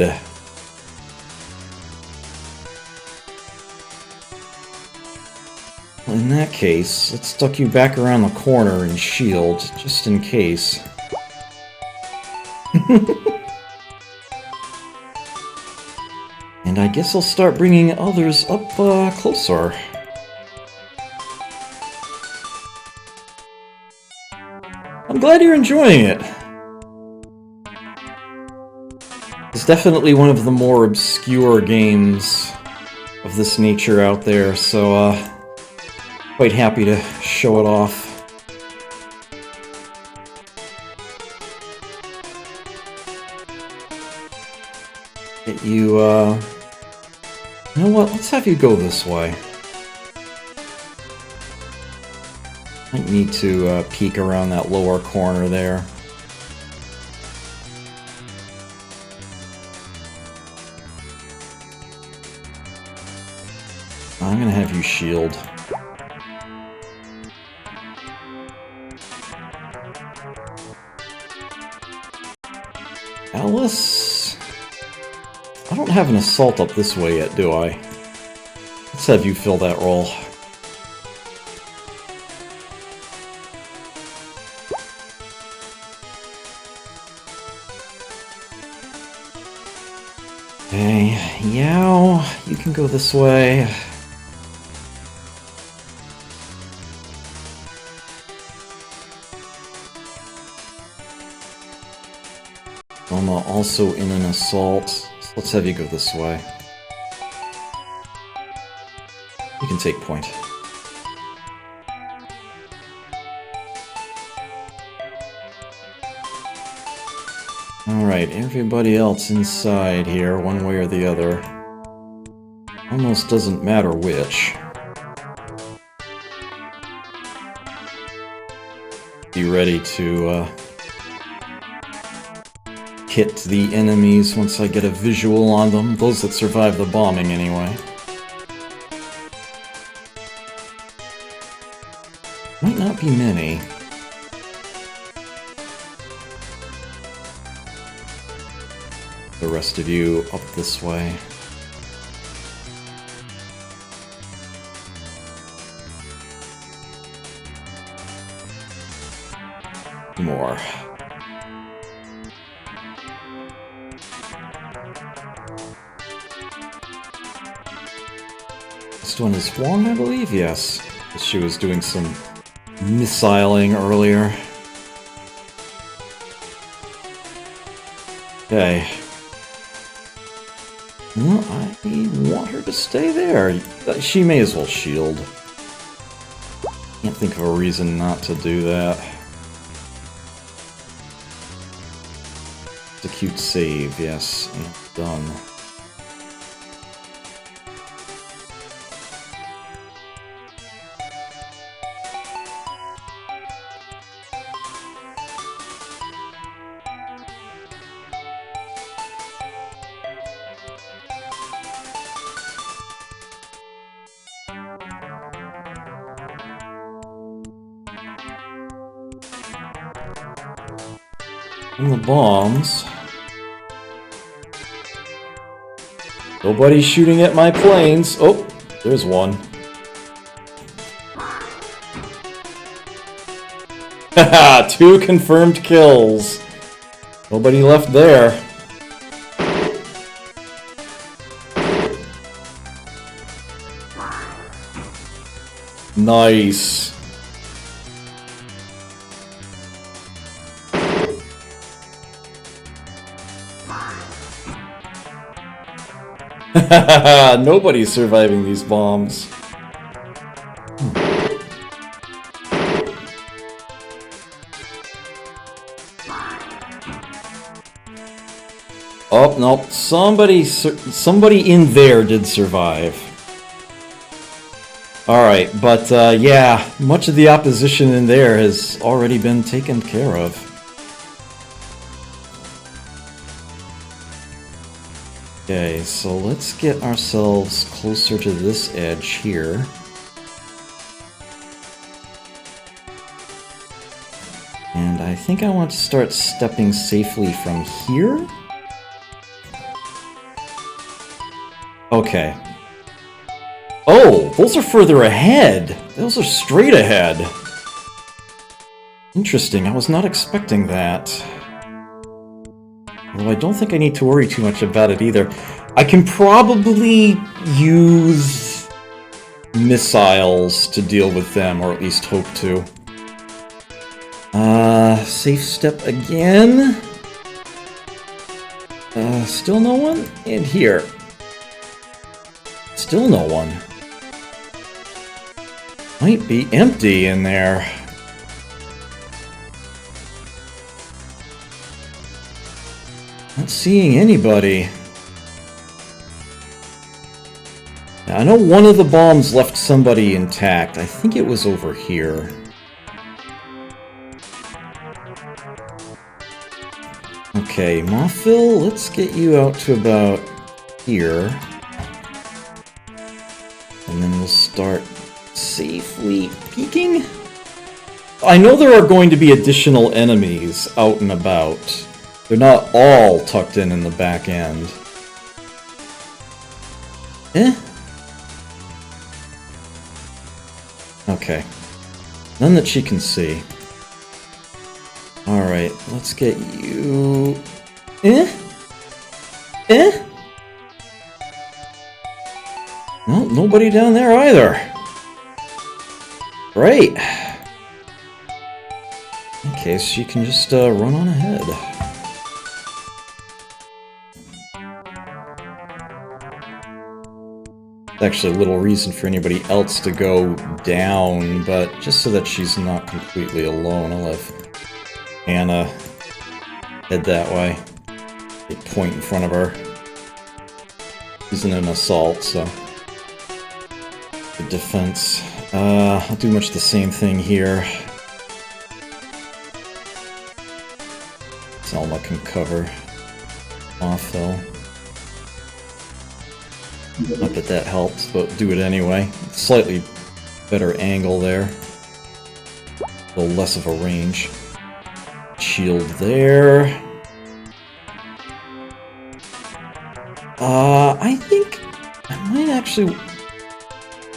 Well, in that case, let's duck you back around the corner and shield, just in case. And I guess I'll start bringing others up closer. I'm glad you're enjoying it. It's definitely one of the more obscure games of this nature out there, so quite happy to show it off. Get you, you know what? Let's have you go this way. Might need to peek around that lower corner there. I'm gonna have you shield. Alice? I don't have an assault up this way yet, do I? Let's have you fill that role. Okay, Yao, you can go this way. Loma also in an assault, so let's have you go this way. You can take point. Alright, everybody else inside here, one way or the other. Almost doesn't matter which. Be ready to hit the enemies once I get a visual on them. Those that survive the bombing, anyway. Might not be many. The rest of you up this way. More. This one is Wong, I believe? Yes. She was doing some missiling earlier. Okay. Well, I want her to stay there. She may as well shield. Can't think of a reason not to do that. Execute save, yes. And done. And the bombs. Nobody's shooting at my planes. Oh, there's one. Haha, 2 confirmed kills. Nobody left there. Nice. Nobody's surviving these bombs. Oh, no. Somebody in there did survive. Alright, but yeah, much of the opposition in there has already been taken care of. Okay, so let's get ourselves closer to this edge here. And I think I want to start stepping safely from here. Okay. Oh, those are further ahead! Those are straight ahead! Interesting, I was not expecting that. Although I don't think I need to worry too much about it either. I can probably use missiles to deal with them, or at least hope to. Safe step again. Still no one? And here. Still no one. Might be empty in there. Not seeing anybody. Now, I know one of the bombs left somebody intact. I think it was over here. Okay, Mothville, let's get you out to about here. And then we'll start safely peeking. I know there are going to be additional enemies out and about. They're not all tucked in the back end. Okay. None that she can see. Alright, let's get you... No, nobody down there either. Great. Okay, so she can just run on ahead. Actually, a little reason for anybody else to go down, but just so that she's not completely alone, I'll have Anna head that way. A point in front of her. Isn't an assault, so... Good defense. I'll do much the same thing here. Selma can cover off, though. Not that that helps, but do it anyway. Slightly better angle there. A little less of a range. Shield there. I think I might actually...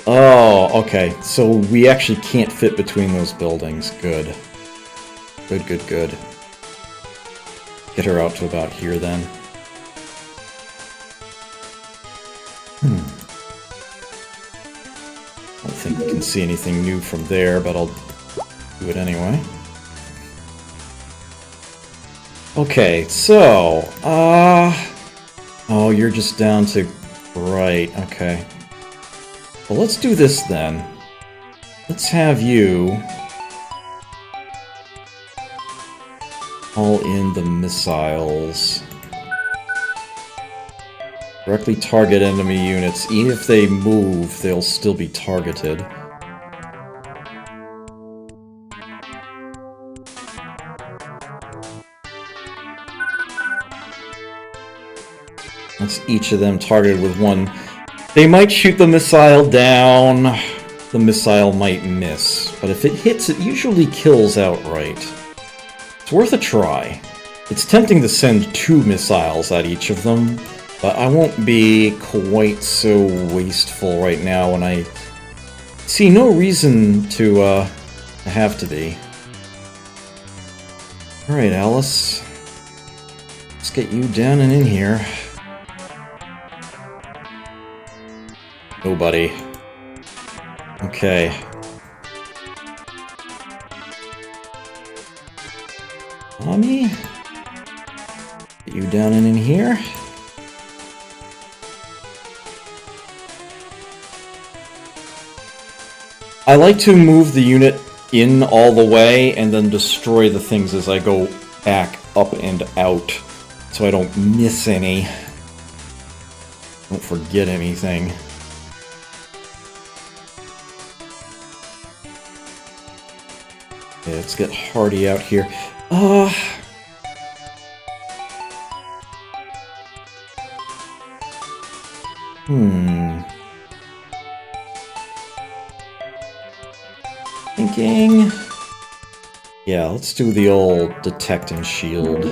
Oh, okay. So we actually can't fit between those buildings. Good. Good, good, good. Get her out to about here, then. I don't think we can see anything new from there, but I'll do it anyway. Okay, so, oh, you're just down to right, okay. Well, let's do this then. Let's have you all in the missiles. Directly target enemy units. Even if they move, they'll still be targeted. That's each of them targeted with one. They might shoot the missile down. The missile might miss. But if it hits, it usually kills outright. It's worth a try. It's tempting to send 2 missiles at each of them. But I won't be quite so wasteful right now when I see no reason to have to be. Alright, Alice. Let's get you down and in here. Nobody. Okay. Mommy? Get you down and in here. I like to move the unit in all the way and then destroy the things as I go back up and out so I don't miss any. Don't forget anything. Okay, let's get Hardy out here. Thinking... Yeah, let's do the old detect and shield.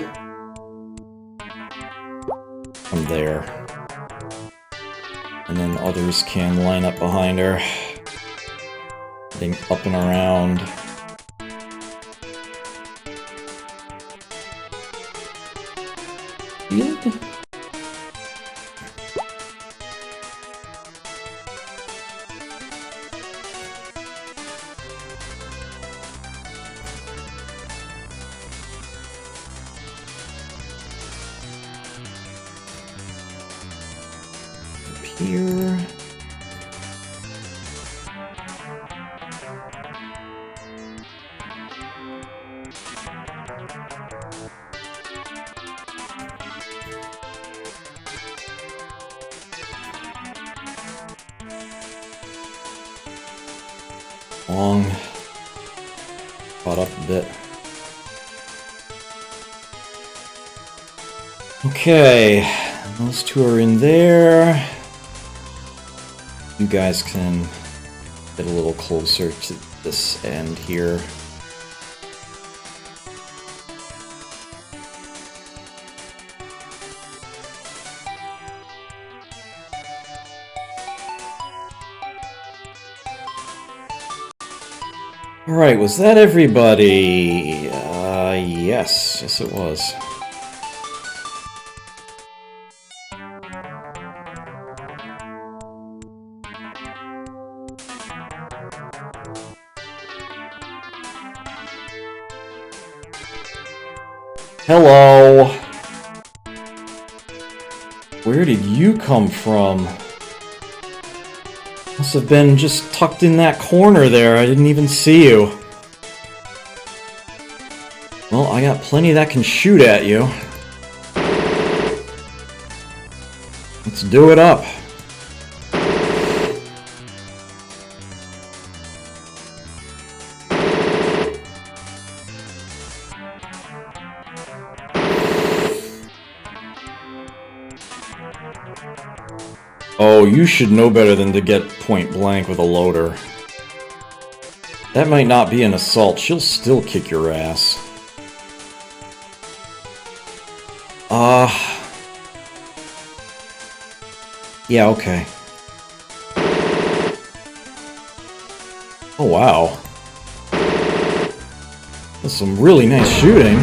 From there. And then others can line up behind her. Getting up and around. Shield? here. Long. Caught up a bit. Okay, those two are in there. You guys can get a little closer to this end here. Alright, was that everybody? Yes. Yes, it was. Hello! Where did you come from? Must have been just tucked in that corner there. I didn't even see you. Well, I got plenty that can shoot at you. Let's do it up. Oh, you should know better than to get point blank with a loader. That might not be an assault. She'll still kick your ass. Yeah, okay. Oh, wow. That's some really nice shooting.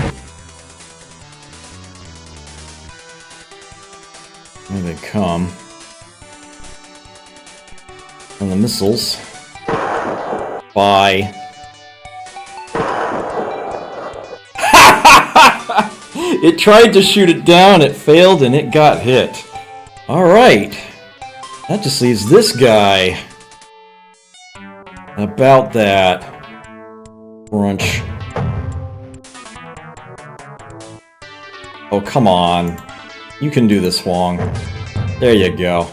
Here they come. And the missiles. Bye. It tried to shoot it down, it failed, and it got hit. Alright. That just leaves this guy. About that. Brunch. Oh, come on. You can do this, Huang. There you go.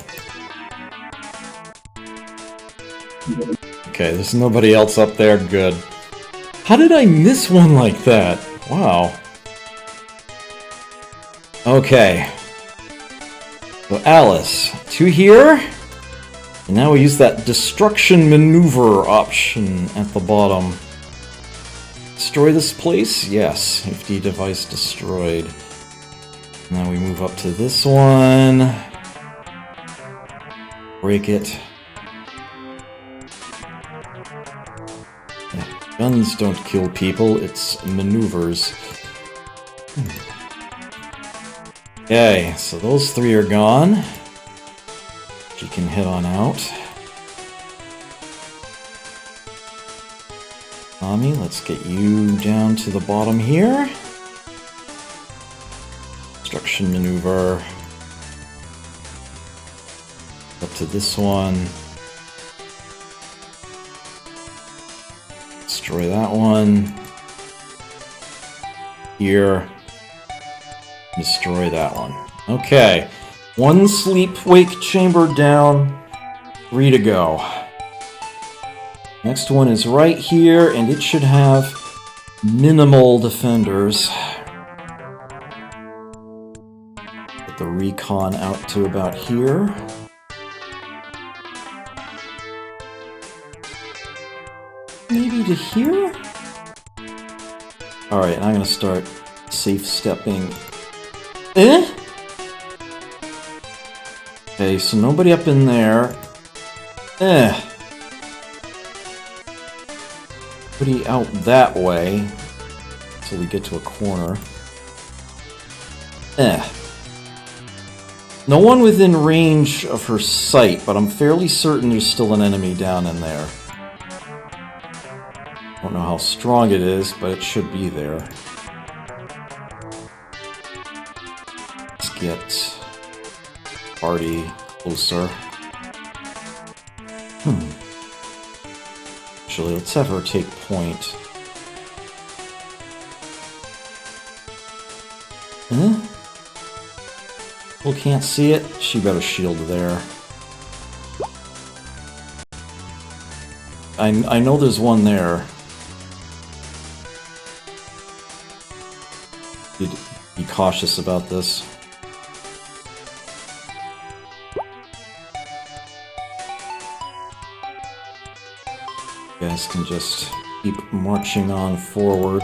Okay, there's nobody else up there. Good. How did I miss one like that? Wow. Okay. So Alice, 2 here. And now we use that destruction maneuver option at the bottom. Destroy this place? Yes. Safety device destroyed. Now we move up to this one. Break it. Guns don't kill people, it's maneuvers. Okay, so those 3 are gone. She can head on out. Tommy, let's get you down to the bottom here. Destruction maneuver. Up to this one. Destroy that one. Here. Destroy that one. Okay. 1 sleep-wake chamber down. 3 to go. Next one is right here, and it should have minimal defenders. Get the recon out to about here. Maybe to here? Alright, I'm gonna start safe stepping. Okay, so nobody up in there. Nobody out that way. Until we get to a corner. No one within range of her sight, but I'm fairly certain there's still an enemy down in there. Don't know how strong it is, but it should be there. Let's get party closer. actually. Let's have her take point. Huh? People can't see it? She better shield there. I know there's one there. Be cautious about this. You guys can just keep marching on forward.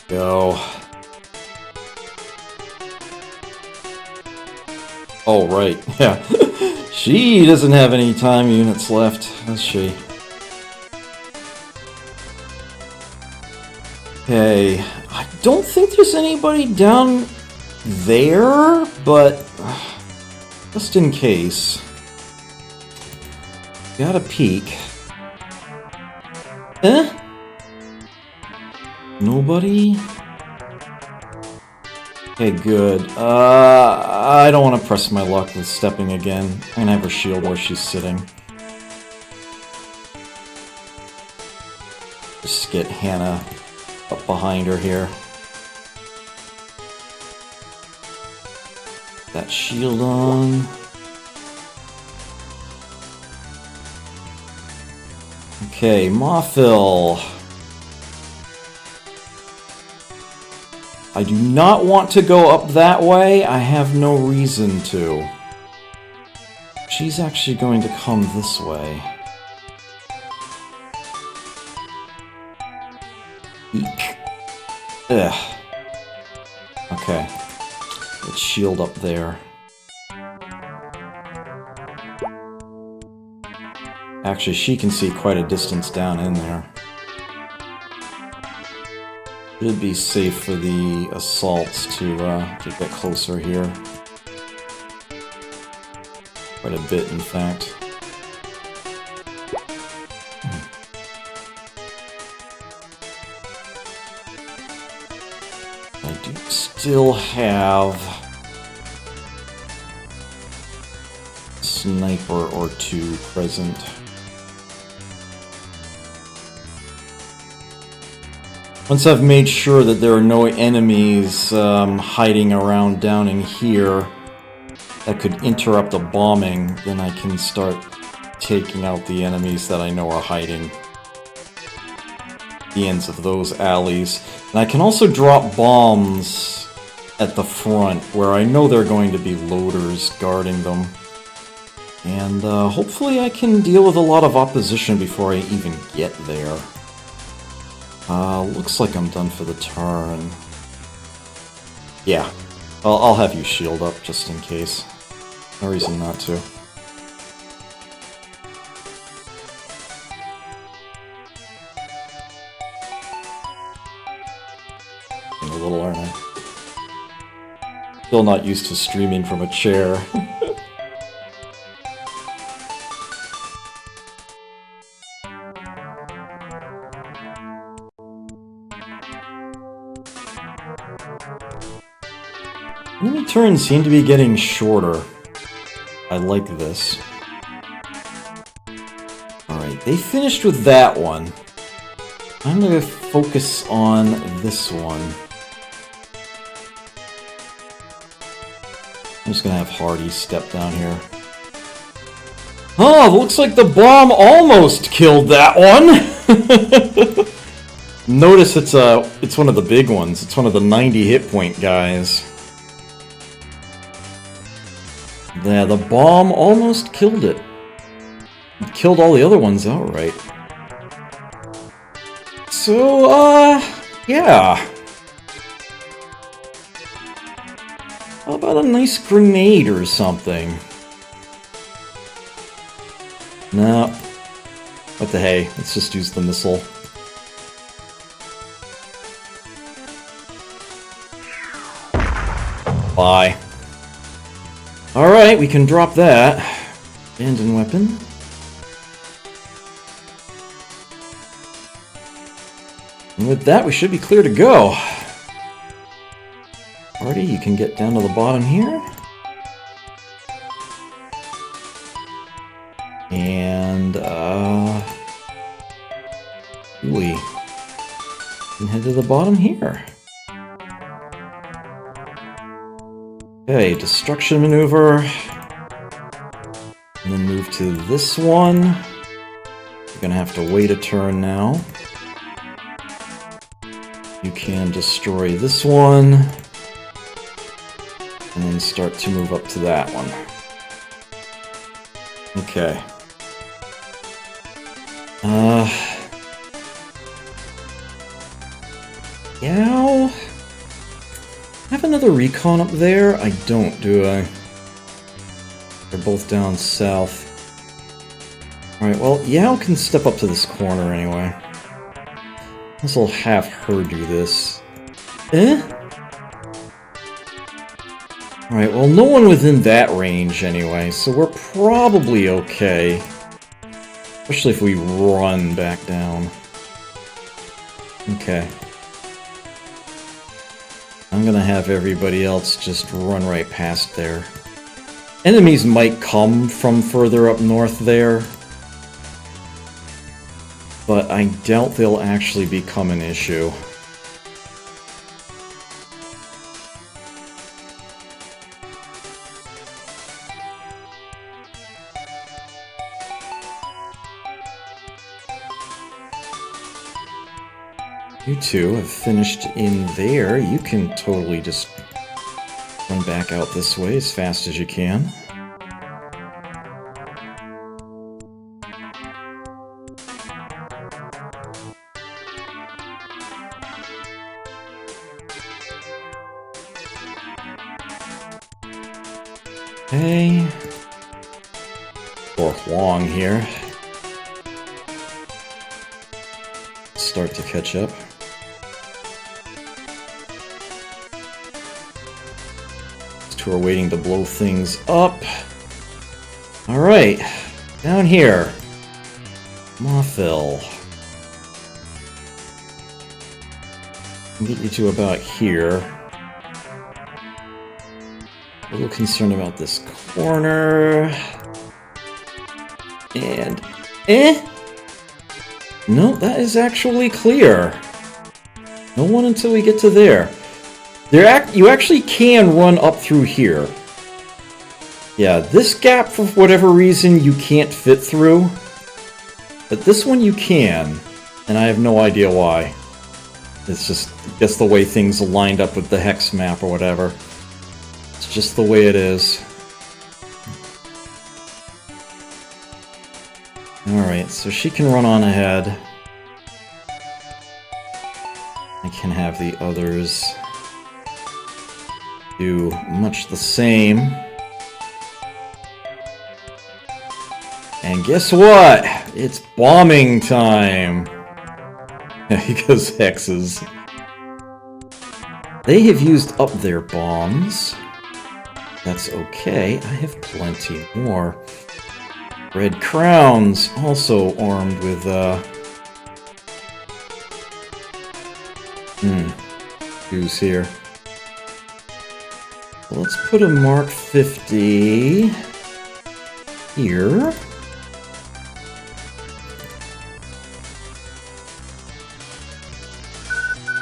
Go. Oh, right. Yeah. She doesn't have any time units left, does she? Okay. I don't think there's anybody down there, but just in case. Gotta peek. Eh? Nobody? Okay, good. I don't want to press my luck with stepping again. I'm gonna have her shield where she's sitting. Just get Hannah up behind her here. That shield on. Okay, Mothil. I do not want to go up that way. I have no reason to. She's actually going to come this way. Eek. Ugh. Okay. Let's shield up there. Actually, she can see quite a distance down in there. Should be safe for the assaults to get closer here. Quite a bit, in fact. I do still have a sniper or two present. Once I've made sure that there are no enemies hiding around down in here that could interrupt the bombing, then I can start taking out the enemies that I know are hiding at the ends of those alleys. And I can also drop bombs at the front where I know there are going to be loaders guarding them. And hopefully I can deal with a lot of opposition before I even get there. Looks like I'm done for the turn. Yeah, I'll have you shield up just in case. No reason not to. I'm a little, aren't I? Still not used to streaming from a chair. Enemy turns seem to be getting shorter. I like this. Alright, they finished with that one. I'm gonna focus on this one. I'm just gonna have Hardy step down here. Oh, looks like the bomb almost killed that one! Notice it's one of the big ones. It's one of the 90 hit point guys. Yeah, the bomb almost killed it. It killed all the other ones outright. So, yeah. How about a nice grenade or something? No. What the hey, let's just use the missile. Bye. Alright, we can drop that. Abandoned weapon. And with that, we should be clear to go. Alrighty, you can get down to the bottom here. And, we can head to the bottom here. Okay, destruction maneuver. And then move to this one. You're gonna have to wait a turn now. You can destroy this one. And then start to move up to that one. Okay. Yeah. Have another recon up there? I don't, do I? They're both down south. Alright, well, Yao can step up to this corner anyway. This will have her do this. Eh? Alright, well, no one within that range anyway, so we're probably okay. Especially if we run back down. Okay. I'm gonna have everybody else just run right past there. Enemies might come from further up north there, but I doubt they'll actually become an issue. You two have finished in there. You can totally just run back out this way as fast as you can. Okay. Or Huang here. Start to catch up. Two are waiting to blow things up. Alright, down here. Mothil. I'll get you to about here. A little concerned about this corner. And... No, that is actually clear. No one until we get to there. You actually can run up through here. Yeah, this gap, for whatever reason, you can't fit through. But this one you can, and I have no idea why. It's just, I guess, the way things lined up with the hex map or whatever. It's just the way it is. Alright, so she can run on ahead. I can have the others do much the same. And guess what? It's bombing time! Because hexes. They have used up their bombs. That's okay, I have plenty more. Red Crowns, also armed with, juice here. So let's put a Mark 50 here.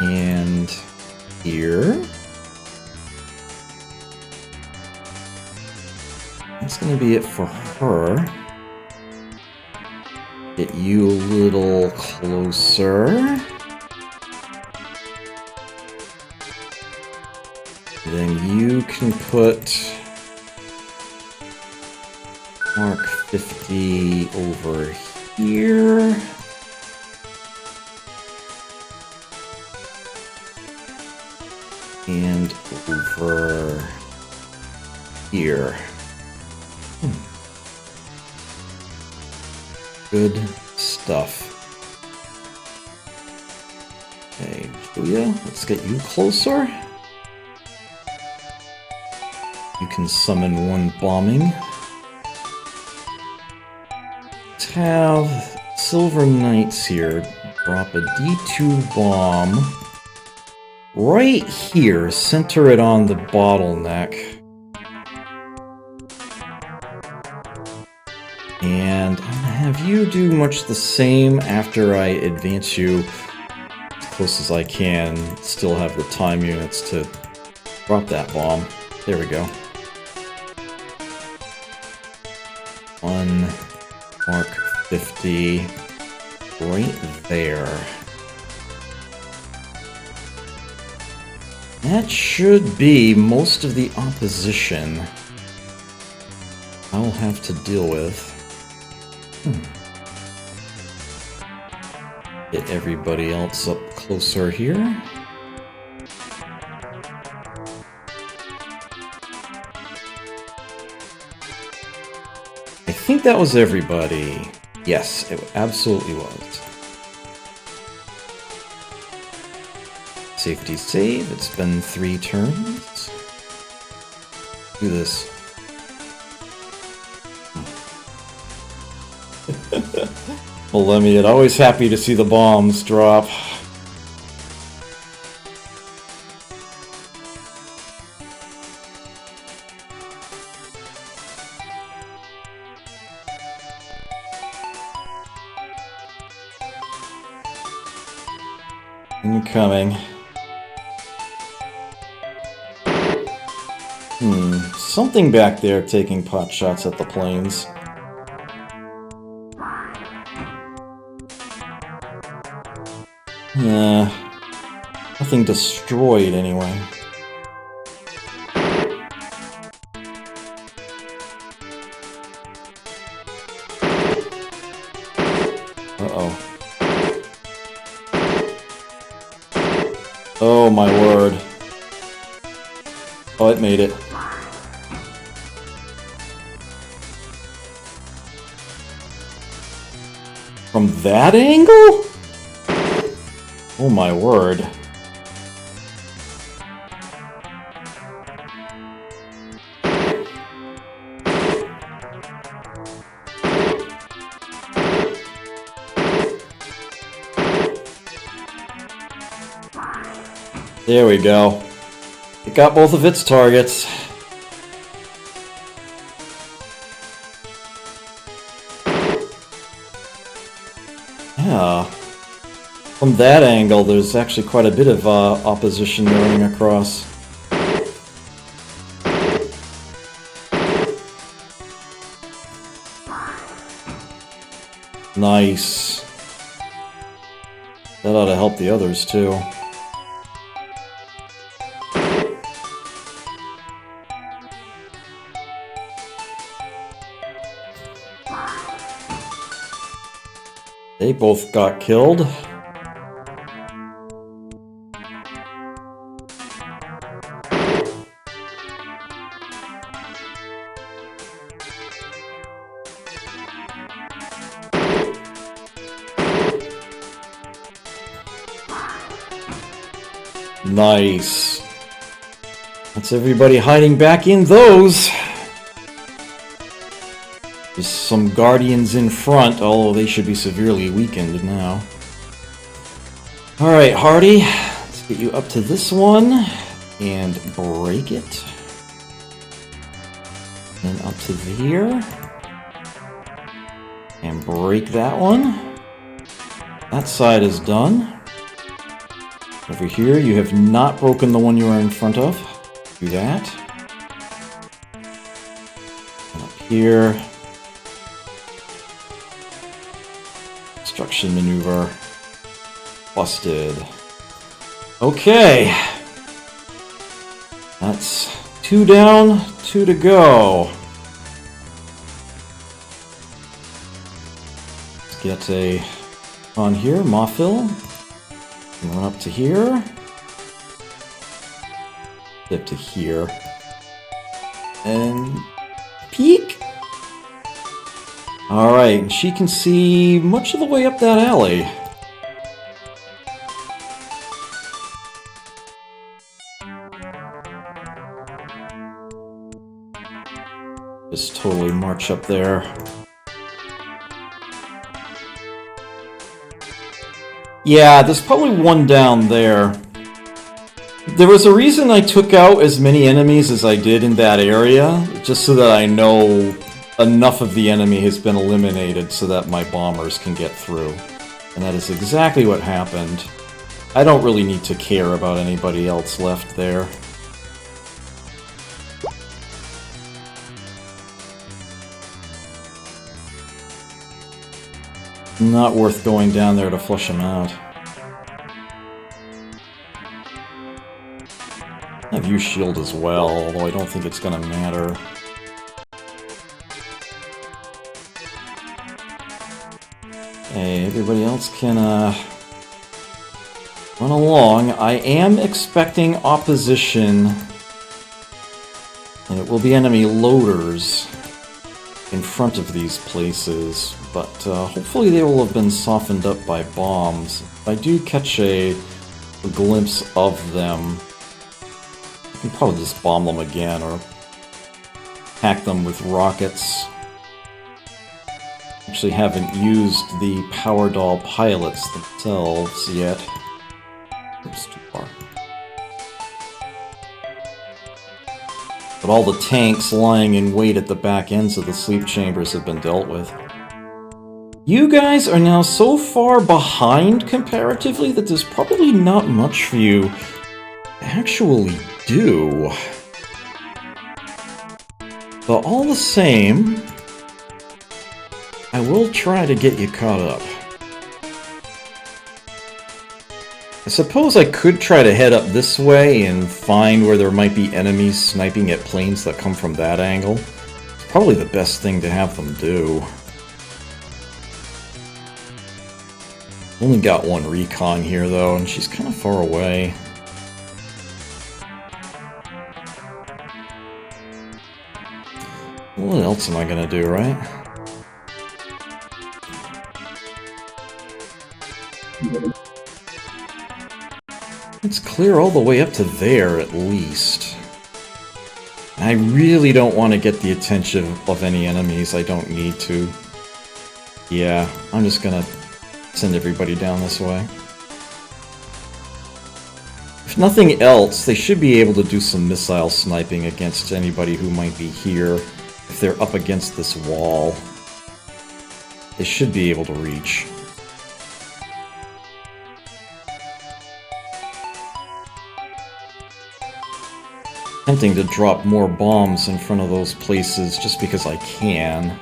And here. That's gonna be it for her. Get you a little closer. Then you can put Mark 50 over here. And over here. Good stuff. Okay, Julia, let's get you closer. You can summon one bombing. Let's have Silver Knights here drop a D2 bomb right here. Center it on the bottleneck. And I'm gonna have you do much the same after I advance you as close as I can. Still have the time units to drop that bomb. There we go. 1 mark 50 right there. That should be most of the opposition I'll have to deal with. Get everybody else up closer here. I think that was everybody. Yes, it absolutely was. Safety save. It's been 3 turns. Do this. Well, Lemmy, always happy to see the bombs drop. Incoming. Something back there taking pot shots at the planes. Nothing destroyed anyway. Uh-oh. Oh my word. Oh, it made it. From that angle? Oh my word. There we go. It got both of its targets. Yeah. From that angle, there's actually quite a bit of opposition running across. Nice. That ought to help the others, too. They both got killed. Nice. That's everybody hiding back in those. There's some guardians in front, although they should be severely weakened now. Alright, Hardy. Let's get you up to this one and break it. And up to here. And break that one. That side is done. Over here, you have not broken the one you are in front of. Do that. And up here. Obstruction maneuver. Busted. Okay. That's 2 down, 2 to go. Let's get a on here, Mothville. And run up to here. Up to here. And peek. Alright, and she can see much of the way up that alley. march up there. Yeah, there's probably one down there. There was a reason I took out as many enemies as I did in that area, just so that I know enough of the enemy has been eliminated so that my bombers can get through. And that is exactly what happened. I don't really need to care about anybody else left there. Not worth going down there to flush them out. I have used shield as well, although I don't think it's gonna matter. Hey, everybody else can run along. I am expecting opposition, and it will be enemy loaders in front of these places, but hopefully they will have been softened up by bombs. If I do catch a glimpse of them, I can probably just bomb them again, or hack them with rockets. Actually haven't used the Power Doll pilots themselves yet. Oops, too far. But all the tanks lying in wait at the back ends of the sleep chambers have been dealt with. You guys are now so far behind comparatively that there's probably not much for you to actually do. But all the same, I will try to get you caught up. I suppose I could try to head up this way and find where there might be enemies sniping at planes that come from that angle. It's probably the best thing to have them do. Only got one recon here though, and she's kind of far away. What else am I gonna do, right? Let's clear all the way up to there, at least. I really don't want to get the attention of any enemies I don't need to. Yeah, I'm just gonna send everybody down this way. If nothing else, they should be able to do some missile sniping against anybody who might be here. If they're up against this wall, they should be able to reach. Tempting to drop more bombs in front of those places just because I can.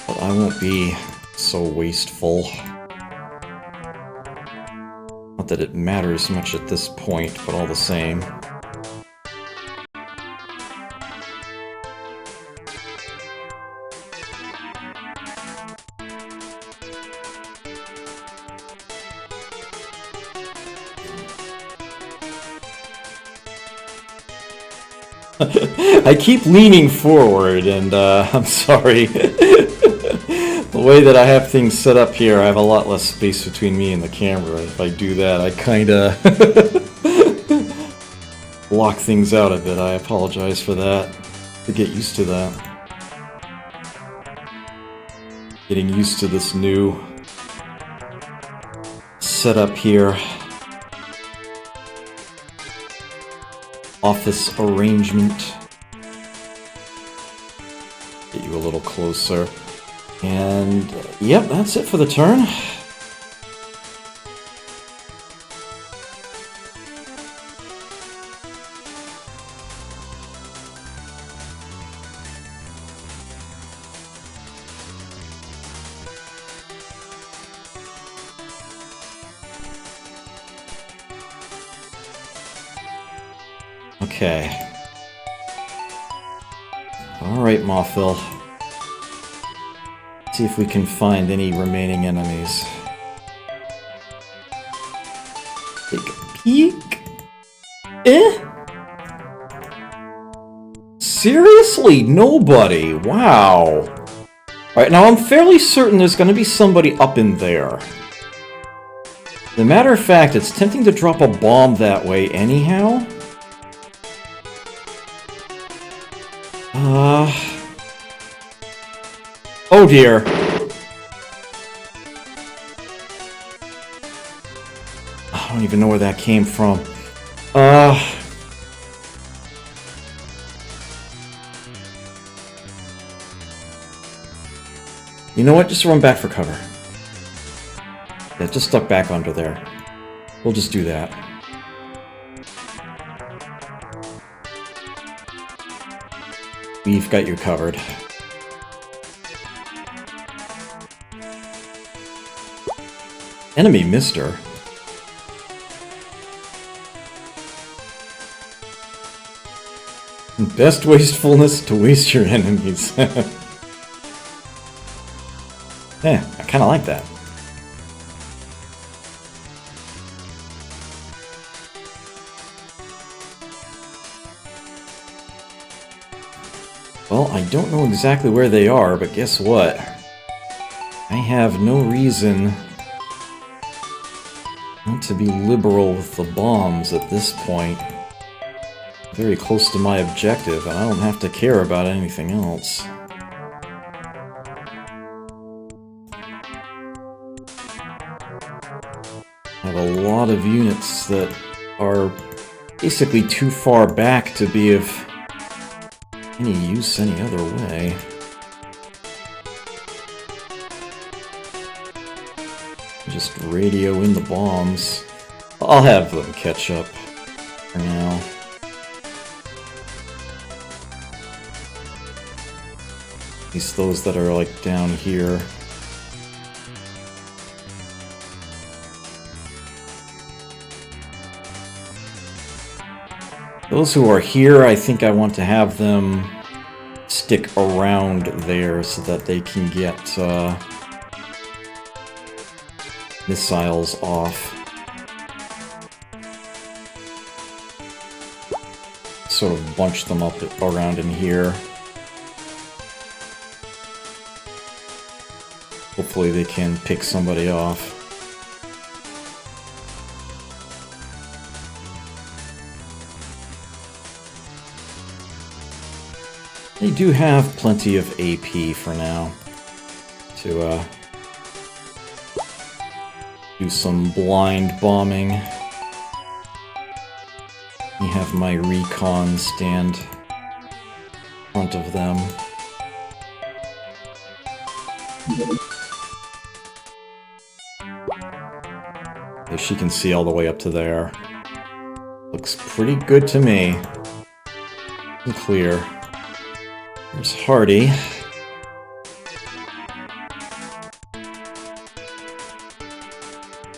But I won't be so wasteful. Not that it matters much at this point, but all the same. I keep leaning forward, and I'm sorry. The way that I have things set up here, I have a lot less space between me and the camera. If I do that, I kinda block things out a bit. I apologize for that. To get used to that. Getting used to this new setup here. Office arrangement. Get you a little closer. And, yep, that's it for the turn. Okay. Alright, Mothville. Let's see if we can find any remaining enemies. Take a peek. Seriously? Nobody? Wow. Alright, now I'm fairly certain there's going to be somebody up in there. As a matter of fact, it's tempting to drop a bomb that way anyhow. Oh dear! I don't even know where that came from. You know what? Just run back for cover. Yeah, just duck back under there. We'll just do that. We've got you covered. Enemy mister. Best wastefulness to waste your enemies. Yeah, I kind of like that. Well, I don't know exactly where they are, but guess what? I have no reason not to be liberal with the bombs at this point. Very close to my objective, and I don't have to care about anything else. I have a lot of units that are basically too far back to be of any use any other way. Just radio in the bombs. I'll have them catch up for now. At least those that are like down here. Those who are here, I think I want to have them stick around there so that they can get missiles off. Sort of bunch them up around in here. Hopefully they can pick somebody off. They do have plenty of AP for now to do some blind bombing. You have my recon stand in front of them. Okay, she can see all the way up to there. Looks pretty good to me. And clear. There's Hardy.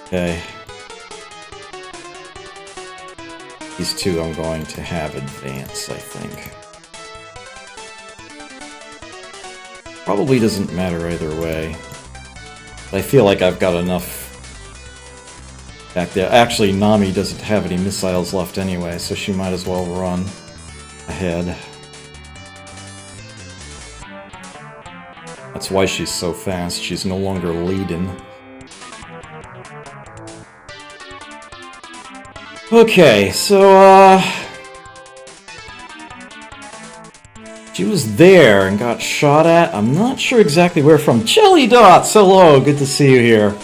Okay. These two I'm going to have advance, I think. Probably doesn't matter either way. But I feel like I've got enough back there. Actually, Nami doesn't have any missiles left anyway, so she might as well run ahead. That's why she's so fast. She's no longer leading. Okay, so, she was there and got shot at. I'm not sure exactly where from. Jelly Dots! Hello, good to see you here.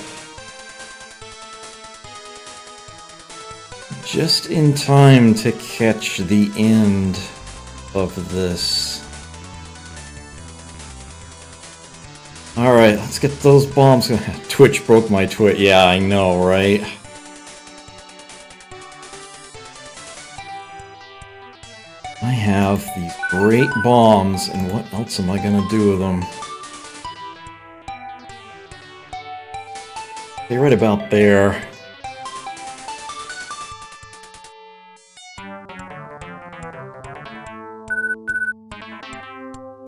Just in time to catch the end of this. Alright, let's get those bombs. Twitch broke my twit. Yeah, I know, right? I have these great bombs, and what else am I gonna do with them? They're right about there.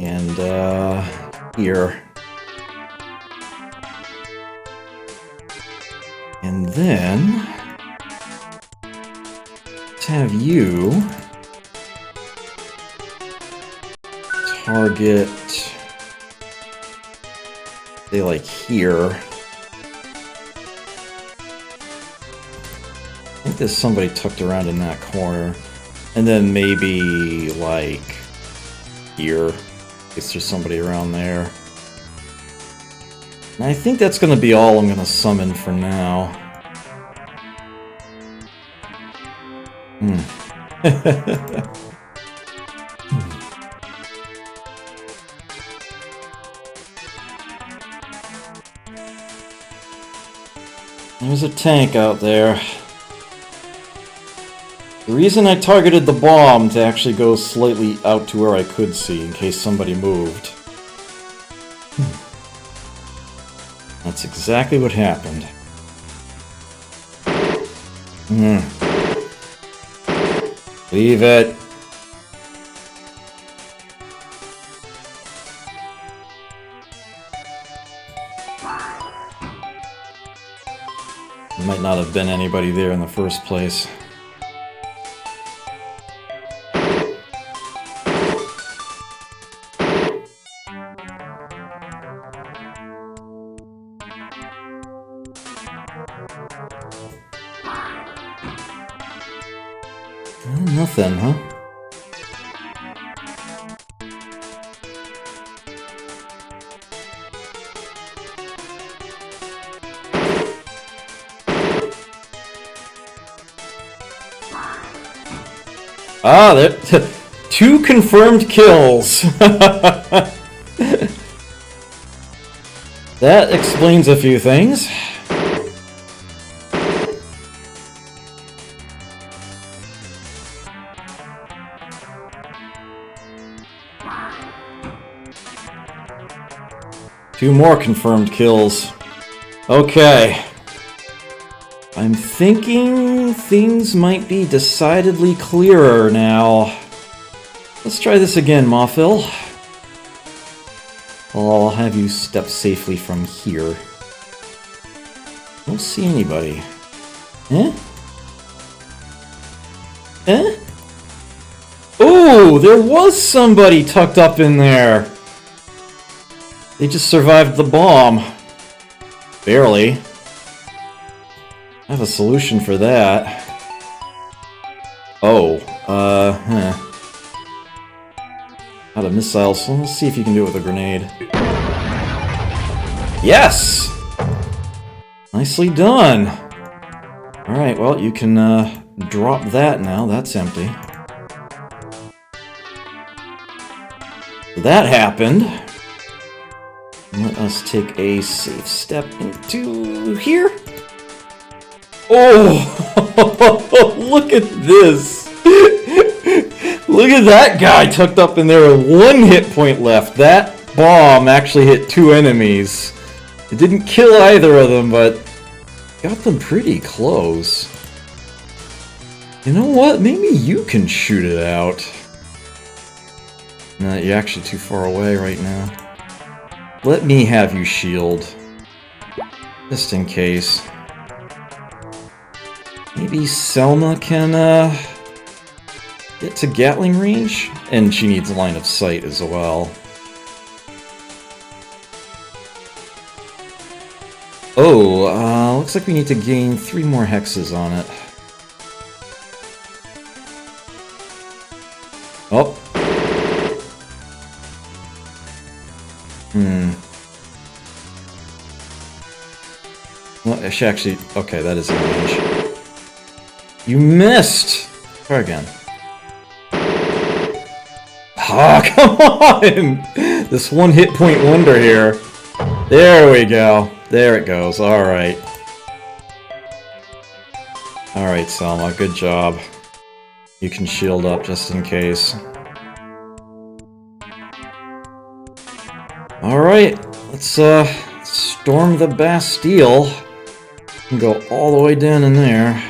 And, here. And then, let's have you target, say like here. I think there's somebody tucked around in that corner. And then maybe like here, if there's somebody around there. And I think that's going to be all I'm going to summon for now. There's a tank out there. The reason I targeted the bomb to actually go slightly out to where I could see in case somebody moved. That's exactly what happened. Leave it. Might not have been anybody there in the first place. Nothing, huh? Ah, there, 2 confirmed kills. That explains a few things. Two more confirmed kills. Okay. I'm thinking things might be decidedly clearer now. Let's try this again, Mothil. I'll have you step safely from here. Don't see anybody. Eh? Eh? Oh, there was somebody tucked up in there. They just survived the bomb. Barely. I have a solution for that. Oh, Out of missiles, so let's see if you can do it with a grenade. Yes! Nicely done! Alright, well, you can, drop that now. That's empty. That happened. Let us take a safe step into here. Oh! Look at this! Look at that guy tucked up in there with 1 hit point left. That bomb actually hit 2 enemies. It didn't kill either of them, but got them pretty close. You know what? Maybe you can shoot it out. No, you're actually too far away right now. Let me have you shield. Just in case. Maybe Selma can, get to Gatling range? And she needs line of sight as well. Oh, looks like we need to gain 3 more hexes on it. Oh. Well, she actually... Okay, that is in range. You missed! Try again. Ah, come on! This 1 hit point wonder here. There we go. There it goes. Alright. Alright, Selma. Good job. You can shield up just in case. Alright. Let's, storm the Bastille. And go all the way down in there.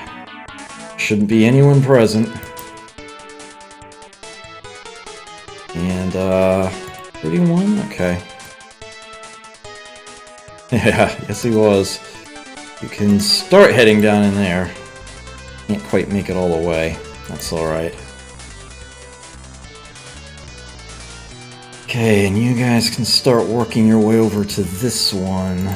Shouldn't be anyone present. And, 31? Okay. Yeah, yes he was. You can start heading down in there. Can't quite make it all the way. That's alright. Okay, and you guys can start working your way over to this one.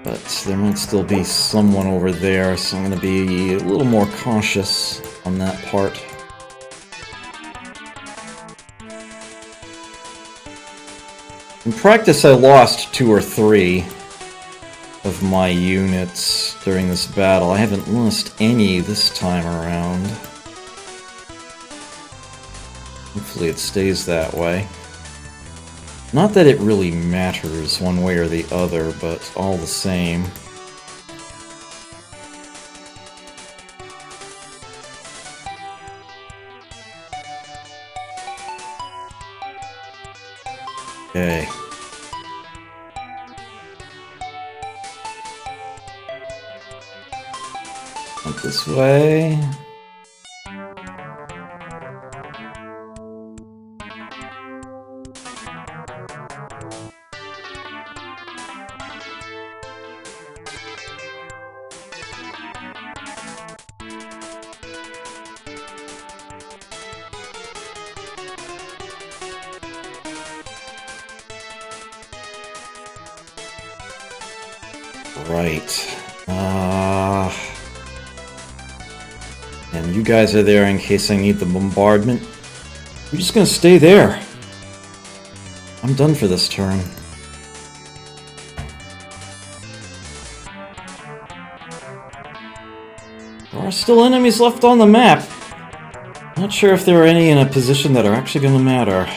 But there might still be someone over there, so I'm going to be a little more cautious on that part. In practice, I lost 2 or 3 of my units during this battle. I haven't lost any this time around. Hopefully it stays that way. Not that it really matters one way or the other, but all the same. Okay. Up this way. Right. And you guys are there in case I need the bombardment. I'm just gonna stay there. I'm done for this turn. There are still enemies left on the map. Not sure if there are any in a position that are actually gonna matter.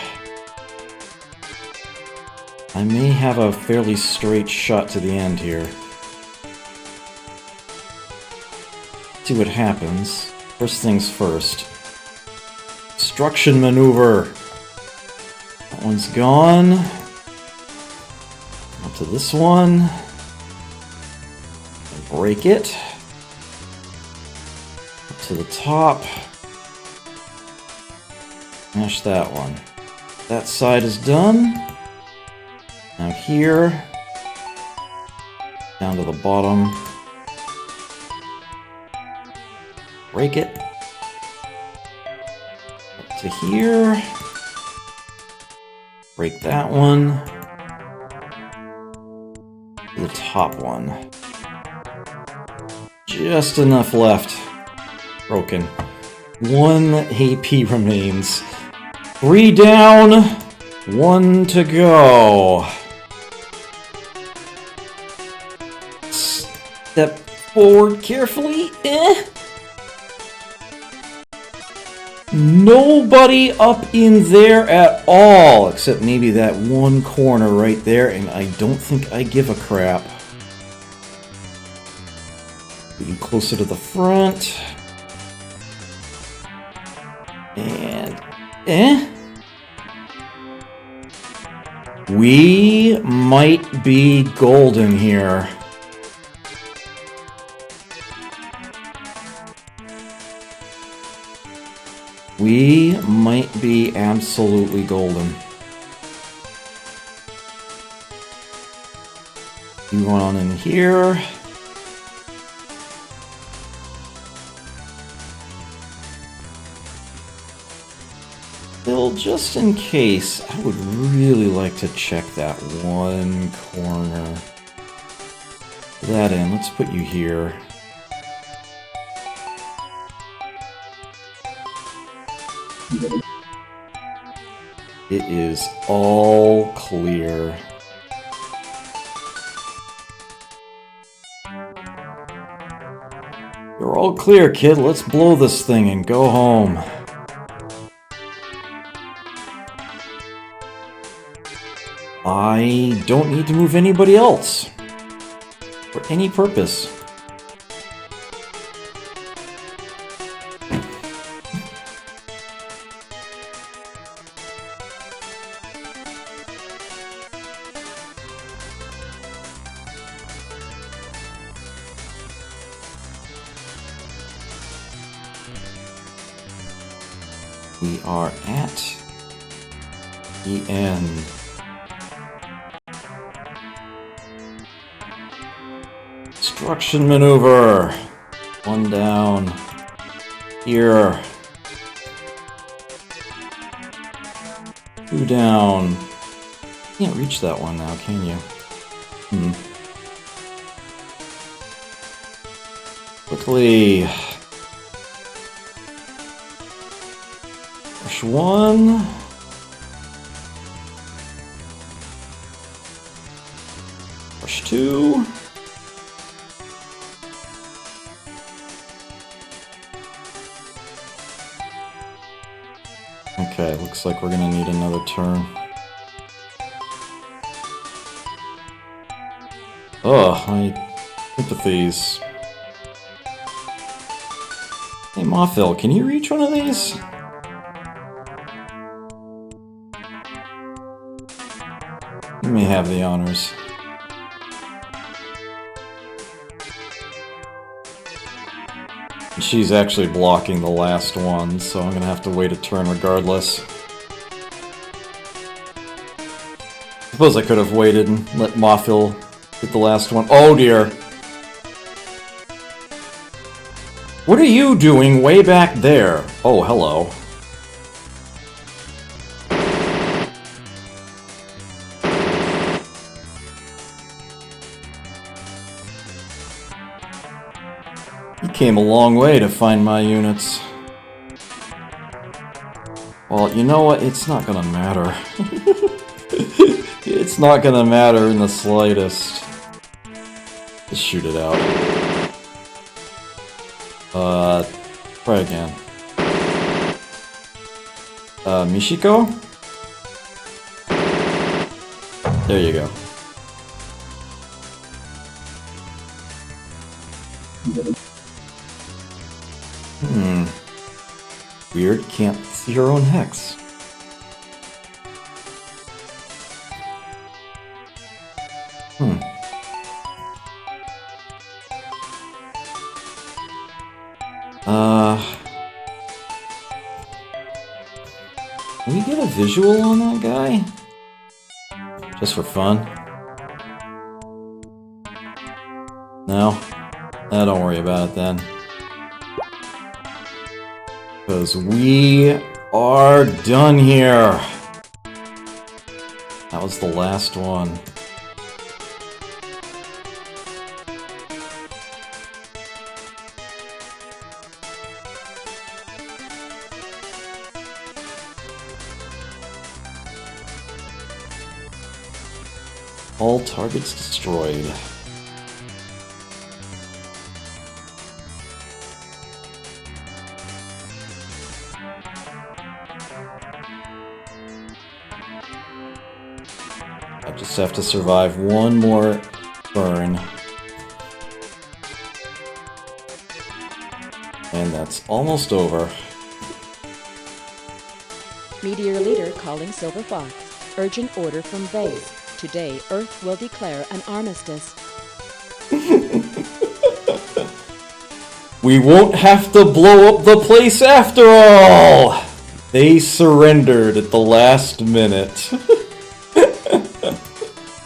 I may have a fairly straight shot to the end here. See what happens. First things first. Destruction maneuver. That one's gone. Up to this one. Break it. Up to the top. Smash that one. That side is done. Now here. Down to the bottom. Break it. Up to here. Break that one. The top one. Just enough left. Broken. 1 AP remains. 3 down. 1 to go. Step forward carefully. Nobody up in there at all, except maybe that one corner right there, and I don't think I give a crap. Get you closer to the front. And... we might be golden here. We might be absolutely golden. You going on in here. Still, just in case, I would really like to check that one corner. To that end, let's put you here. It is all clear. You're all clear, kid. Let's blow this thing and go home. I don't need to move anybody else. For any purpose. We are at the end. Destruction maneuver. 1 down. Here. 2 down. Can't reach that one now, can you? Quickly. Push 1. 2. Okay, looks like we're gonna need another turn. Ugh, my sympathies. Hey, Mothville, can you reach one of these? You may have the honors. She's actually blocking the last one, so I'm gonna have to wait a turn regardless. Suppose I could have waited and let Mothville get the last one. Oh dear! What are you doing way back there? Oh, hello. You came a long way to find my units. Well, you know what? It's not gonna matter. It's not gonna matter in the slightest. Just shoot it out. Try again. Michiko? There you go. Weird, can't see her own hex. Can we get a visual on that guy? Just for fun? No? Don't worry about it then. Because we are done here! That was the last one. All targets destroyed. I just have to survive one more burn. And that's almost over. Meteor Leader calling Silver Fox. Urgent order from base. Today, Earth will declare an armistice. We won't have to blow up the place after all! They surrendered at the last minute.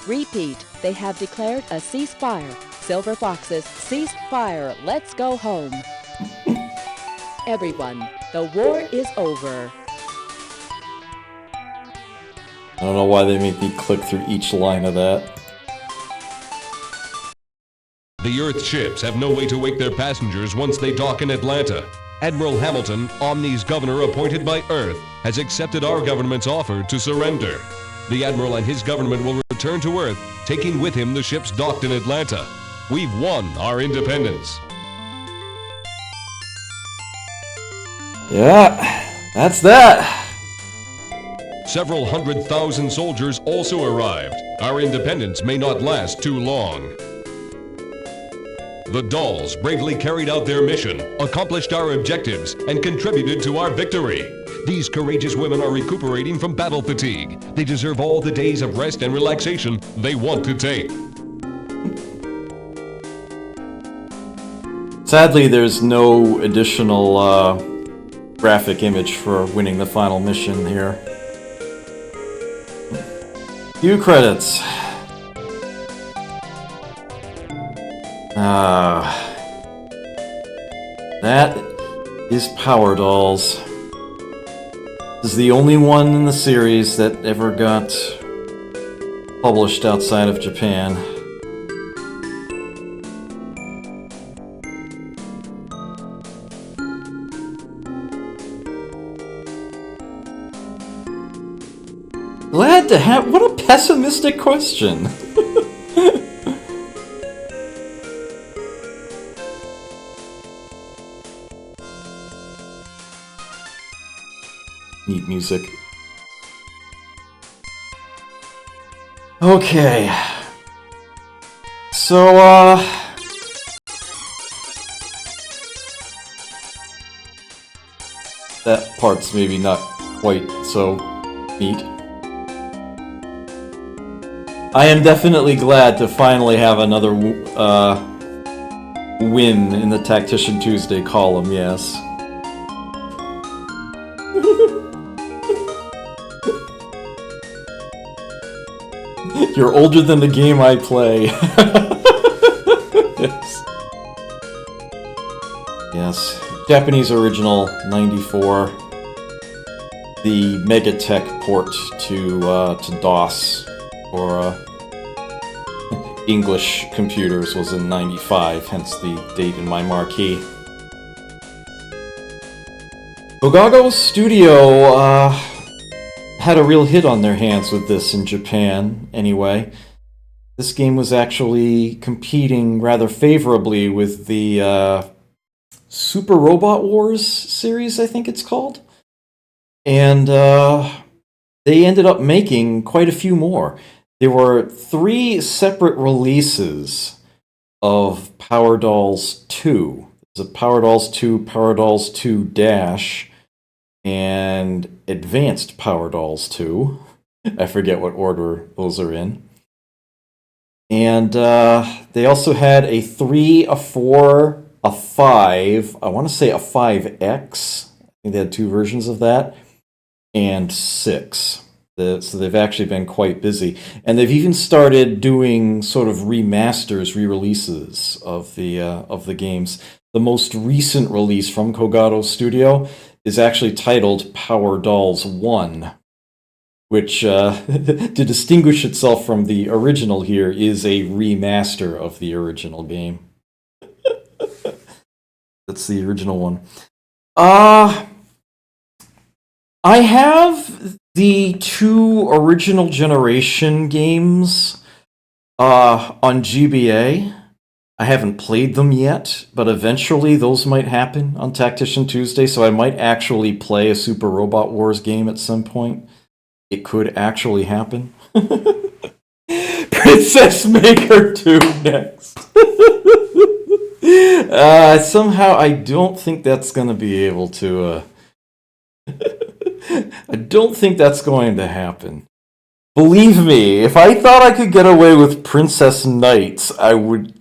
Repeat, they have declared a ceasefire. Silver Foxes, cease fire. Let's go home. Everyone, the war is over. I don't know why they make me click through each line of that. The Earth ships have no way to wake their passengers once they dock in Atlanta. Admiral Hamilton, Omni's governor appointed by Earth, has accepted our government's offer to surrender. The Admiral and his government will return to Earth, taking with him the ships docked in Atlanta. We've won our independence. Yeah, that's that. Several 100,000 soldiers also arrived. Our independence may not last too long. The DoLLS bravely carried out their mission, accomplished our objectives, and contributed to our victory. These courageous women are recuperating from battle fatigue. They deserve all the days of rest and relaxation they want to take. Sadly, there's no additional graphic image for winning the final mission here. Few credits. That is Power Dolls. This is the only one in the series that ever got published outside of Japan. Glad to have... What a pessimistic question! music. Okay. So, that part's maybe not quite so neat. I am definitely glad to finally have another win in the Tactician Tuesday column, yes. You're older than the game I play. Yes. Yes. Japanese original, 94. The Megatech port to DOS for English computers was in 95, hence the date in my marquee. Gogago Studio had a real hit on their hands with this in Japan, anyway. This game was actually competing rather favorably with the Super Robot Wars series, I think it's called. And they ended up making quite a few more. There were 3 separate releases of Power Dolls 2. There's a Power Dolls 2, Power Dolls 2 Dash, and Advanced Power Dolls 2. I forget what order those are in. And they also had a 3, a 4, a 5, I want to say a 5X. I think they had 2 versions of that. And 6. So they've actually been quite busy. And they've even started doing sort of remasters, re-releases of the games. The most recent release from Kogato Studio is actually titled Power Dolls 1, which, to distinguish itself from the original here, is a remaster of the original game. That's the original one. I have the 2 original generation games on GBA. I haven't played them yet, but eventually those might happen on Tactician Tuesday, so I might actually play a Super Robot Wars game at some point. It could actually happen. Princess Maker 2 next. Somehow I don't think that's going to be able to... I don't think that's going to happen. Believe me, if I thought I could get away with Princess Knights, I would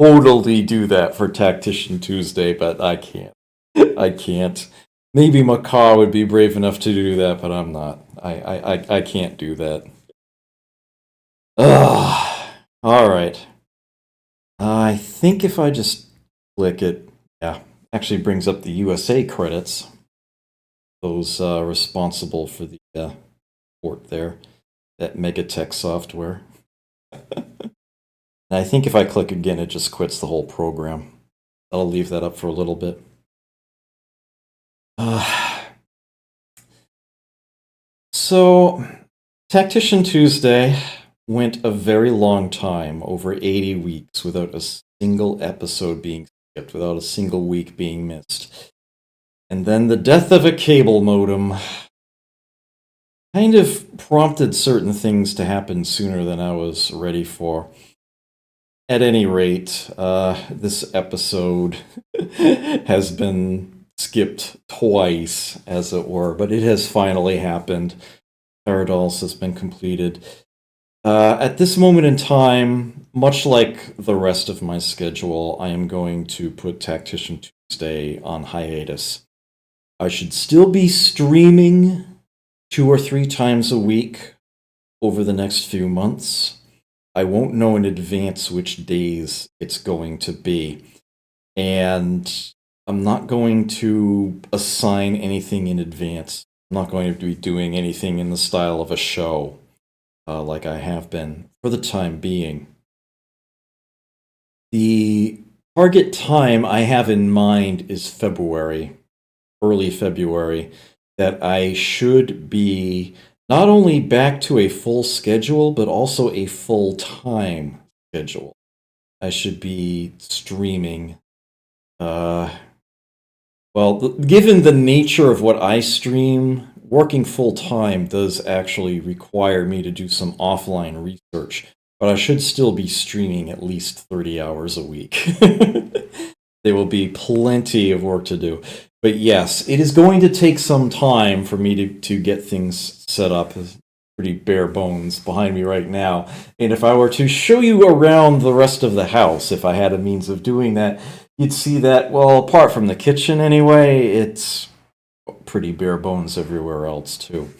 totally do that for Tactician Tuesday, but I can't. I can't. Maybe Macaw would be brave enough to do that, but I'm not. I can't do that. Ugh. Alright. I think if I just click it, yeah, actually brings up the USA credits. Those responsible for the port there, that Megatech software. And I think if I click again, it just quits the whole program. I'll leave that up for a little bit. So, Tactician Tuesday went a very long time, over 80 weeks, without a single episode being skipped, without a single week being missed. And then the death of a cable modem kind of prompted certain things to happen sooner than I was ready for. At any rate, this episode has been skipped twice, as it were, but it has finally happened. Power Dolls has been completed. At this moment in time, much like the rest of my schedule, I am going to put Tactician Tuesday on hiatus. I should still be streaming 2 or 3 times a week over the next few months. I won't know in advance which days it's going to be. And I'm not going to assign anything in advance. I'm not going to be doing anything in the style of a show like I have been for the time being. The target time I have in mind is February. Early February, that I should be not only back to a full schedule, but also a full-time schedule. I should be streaming. Well, given the nature of what I stream working full-time does actually require me to do some offline research, but I should still be streaming at least 30 hours a week. There will be plenty of work to do. But yes, it is going to take some time for me to get things set up. It's pretty bare bones behind me right now. And if I were to show you around the rest of the house, if I had a means of doing that, you'd see that, well, apart from the kitchen anyway, it's pretty bare bones everywhere else too.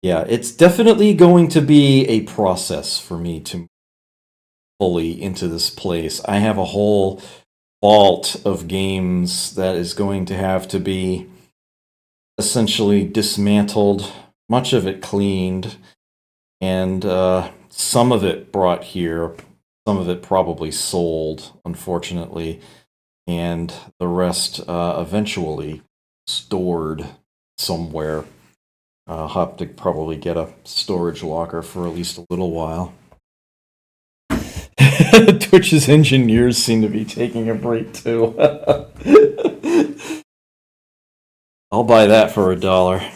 Yeah, it's definitely going to be a process for me to fully into this place. I have a whole vault of games that is going to have to be essentially dismantled, much of it cleaned, and some of it brought here, some of it probably sold, unfortunately, and the rest eventually stored somewhere. I'll have to probably get a storage locker for at least a little while. Twitch's engineers seem to be taking a break too. I'll buy that for $1.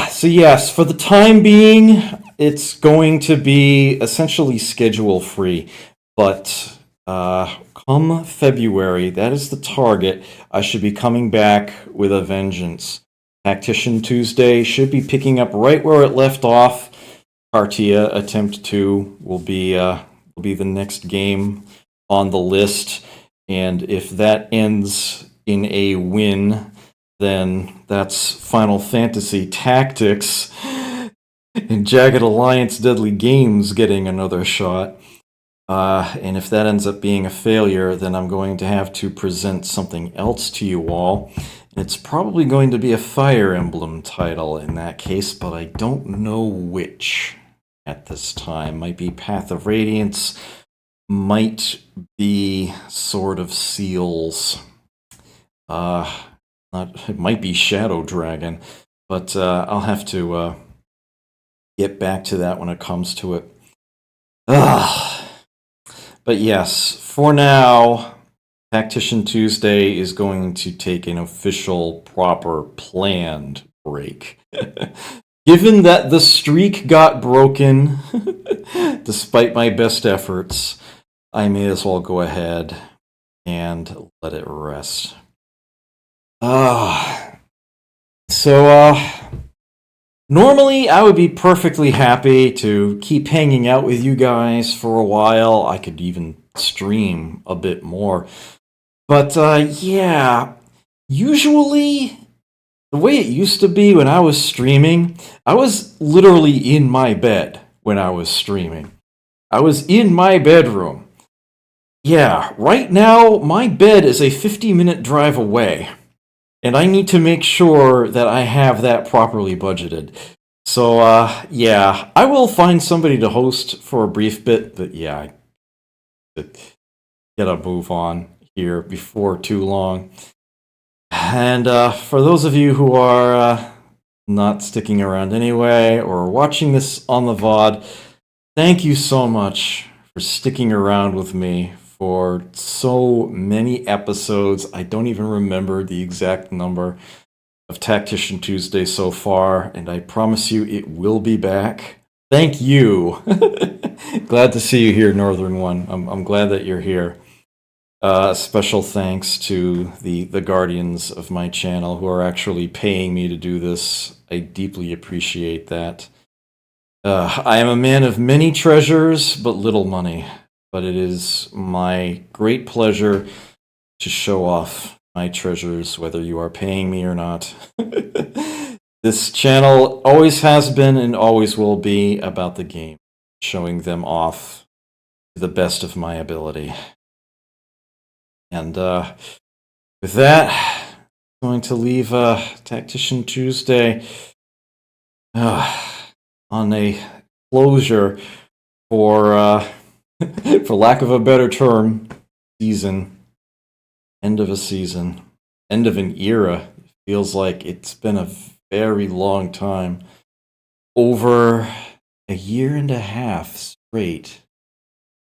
So yes, for the time being, it's going to be essentially schedule free, but come February, that is the target, I should be coming back with a vengeance. Tactician Tuesday should be picking up right where it left off. Partia Attempt 2 will be the next game on the list, and if that ends in a win, then that's Final Fantasy Tactics and Jagged Alliance Deadly Games getting another shot. And if that ends up being a failure, then I'm going to have to present something else to you all. It's probably going to be a Fire Emblem title in that case, but I don't know which at this time. Might be Path of Radiance, might be Sword of Seals. It might be Shadow Dragon, but I'll have to get back to that when it comes to it. But yes, for now, Tactician Tuesday is going to take an official, proper, planned break. Given that the streak got broken, despite my best efforts, I may as well go ahead and let it rest. Normally I would be perfectly happy to keep hanging out with you guys for a while. I could even stream a bit more. But yeah, usually the way it used to be when I was streaming, I was literally in my bed when I was streaming. I was in my bedroom. Yeah, right now my bed is a 50-minute drive away. And I need to make sure that I have that properly budgeted. So, yeah, I will find somebody to host for a brief bit, but yeah, I gotta move on here before too long. And for those of you who are not sticking around anyway, or watching this on the VOD, thank you so much for sticking around with me for so many episodes. I don't even remember the exact number of Tactician Tuesday so far, and I promise you it will be back. Thank you. Glad to see you here, Northern One. I'm glad that you're here. Special thanks to the guardians of my channel who are actually paying me to do this. I deeply appreciate that. I am a man of many treasures, but little money. But it is my great pleasure to show off my treasures, whether you are paying me or not. This channel always has been and always will be about the game, showing them off to the best of my ability. And with that, I'm going to leave Tactician Tuesday on a closure for lack of a better term, season. End of a season. End of an era. It feels like it's been a very long time. Over a year and a half straight,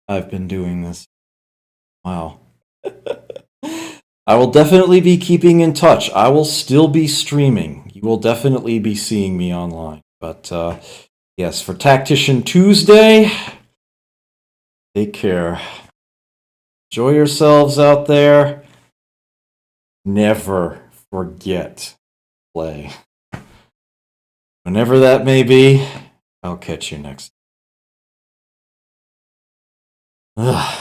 I've been doing this. Wow. I will definitely be keeping in touch. I will still be streaming. You will definitely be seeing me online. But yes, for Tactician Tuesday, take care. Enjoy yourselves out there. Never forget play. Whenever that may be, I'll catch you next. Ugh.